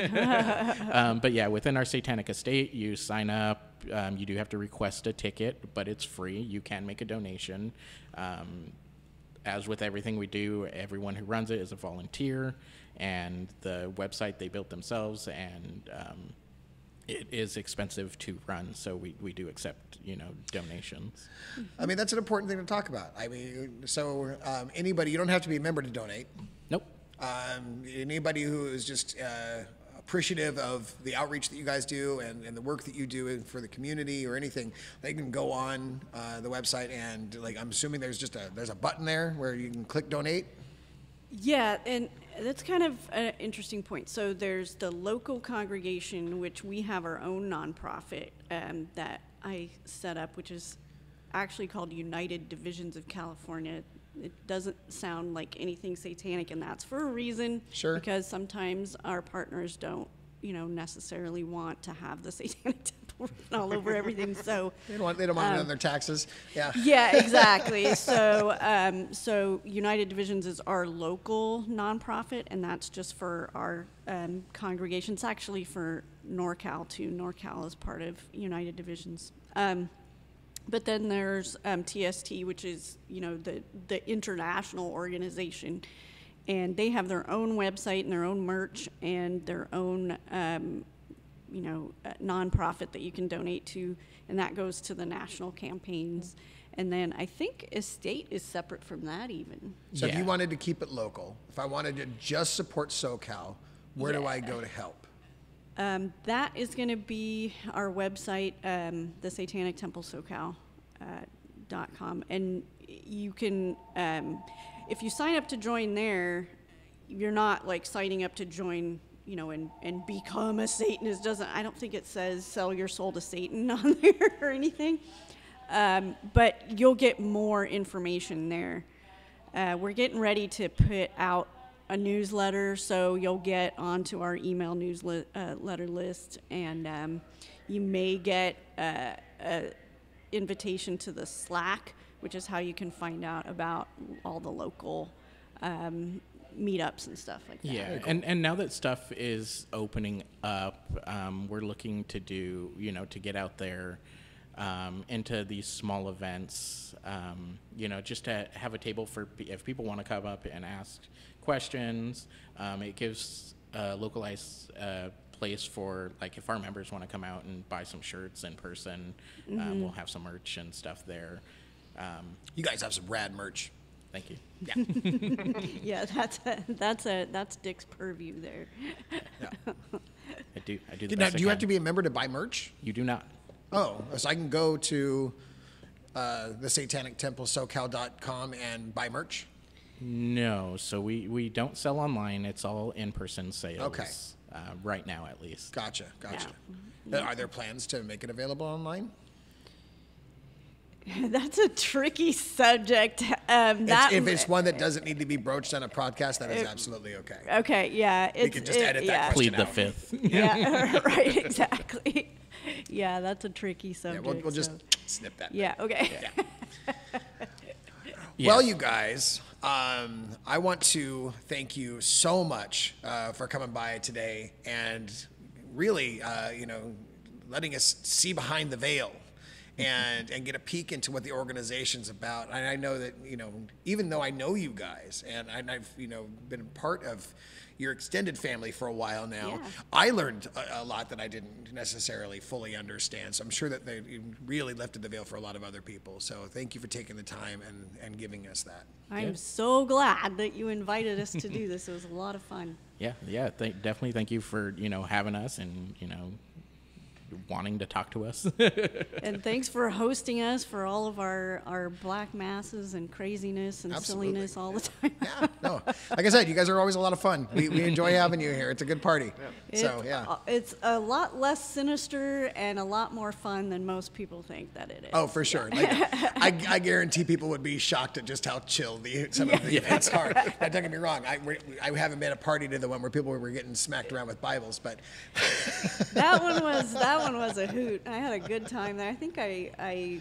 But yeah, within our Satanic Estate, you sign up. You do have to request a ticket, but it's free. You can make a donation. As with everything we do, everyone who runs it is a volunteer, and the website they built themselves, and it is expensive to run, so we do accept donations. I mean, that's an important thing to talk about. I mean, so anybody, you don't have to be a member to donate. Nope. Anybody who is just appreciative of the outreach that you guys do and the work that you do for the community or anything, they can go on the website, and I'm assuming there's a button there where you can click donate. Yeah, and that's kind of an interesting point. So there's the local congregation, which we have our own nonprofit that I set up, which is actually called United Divisions of California. It doesn't sound like anything satanic, and that's for a reason. Sure. Because sometimes our partners don't, necessarily want to have the Satanic Temple written all over everything. So they don't want it on their taxes. Yeah. Yeah, exactly. So United Divisions is our local nonprofit, and that's just for our congregation. It's actually for NorCal too. NorCal is part of United Divisions. But then there's TST, which is the international organization, and they have their own website and their own merch and their own, nonprofit that you can donate to, and that goes to the national campaigns. And then I think estate is separate from that even. So if Yeah. you wanted to keep it local, if I wanted to just support SoCal, where do I go to help? That is going to be our website, the Satanic Temple SoCal .com. And you can, if you sign up to join there, you're not like signing up to join, and become a Satanist. I don't think it says sell your soul to Satan on there or anything. But you'll get more information there. We're getting ready to put out a newsletter, so you'll get onto our email newsletter list, and you may get an invitation to the Slack, which is how you can find out about all the local meetups and stuff like that. Yeah, and now that stuff is opening up, we're looking to do, to get out there into these small events, just to have a table for if people want to come up and ask questions. It gives a localized place for, like, if our members want to come out and buy some shirts in person, we'll have some merch and stuff there. You guys have some rad merch. Thank you. Yeah, that's Dick's purview there. I do. Now, do you have to be a member to buy merch? You do not. Oh, so I can go to the Satanic Temple SoCal.com and buy merch? No, so we don't sell online. It's all in-person sales. Okay. Right now, at least. Gotcha. Are there plans to make it available online? That's a tricky subject. If it's one that doesn't need to be broached on a podcast, that is absolutely okay. Okay, yeah. We could just edit that question Plead the out. fifth. Yeah, right, exactly. Yeah, that's a tricky subject. Yeah, we'll just so. snip that. Yeah, okay. Yes. Well, you guys, I want to thank you so much for coming by today and really, letting us see behind the veil and get a peek into what the organization's about. And I know that, even though I know you guys and I've, been part of your extended family for a while now, Yeah. I learned a lot that I didn't necessarily fully understand. So I'm sure that they really lifted the veil for a lot of other people. So thank you for taking the time and giving us that. I'm so glad that you invited us to do this. It was a lot of fun. Yeah. Definitely thank you for, having us and, wanting to talk to us. And thanks for hosting us for all of our black masses and craziness and Absolutely. silliness all the time. Yeah, no. Like I said, you guys are always a lot of fun. We enjoy having you here. It's a good party. So, yeah. It's a lot less sinister and a lot more fun than most people think that it is. Oh, for sure. Like, I guarantee people would be shocked at just how chill some of the events are. Now, don't get me wrong. I haven't been a party to the one where people were getting smacked around with Bibles, but That one was a hoot. I had a good time there. I think I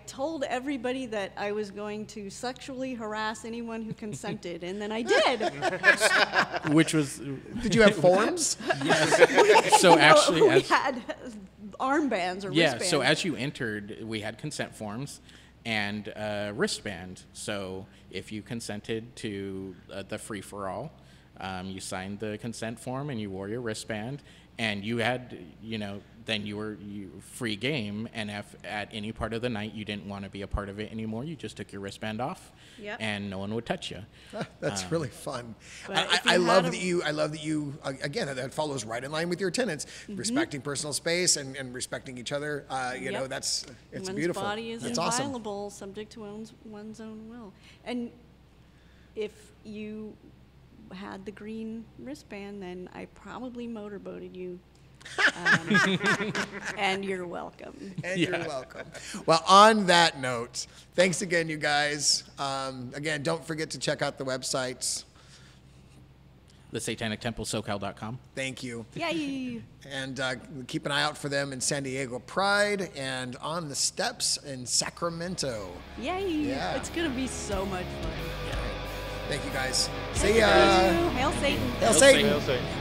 told everybody that I was going to sexually harass anyone who consented, and then I did. Which was, did you have forms? so actually, we had armbands or wristbands. so as you entered, we had consent forms and a wristband. So if you consented to the free-for-all, you signed the consent form and you wore your wristband, and you had, then you were free game. And if at any part of the night you didn't want to be a part of it anymore, you just took your wristband off, Yep. and no one would touch you. That's really fun. But if I you love had that you again, that follows right in line with your tenets, respecting personal space and respecting each other. Yep. It's One's beautiful. body is That's awesome. inviolable, subject to one's own will. And if you had the green wristband, then I probably motorboated you. And you're welcome. And you're welcome. Well, on that note, thanks again, you guys. Again, don't forget to check out the websites. The Satanic Temple SoCal.com. Thank you. Yay! And keep an eye out for them in San Diego Pride and on the steps in Sacramento. Yay! Yeah. It's gonna be so much fun. Thank you, guys. See ya. Hail Satan! Hail Satan. Hail Satan.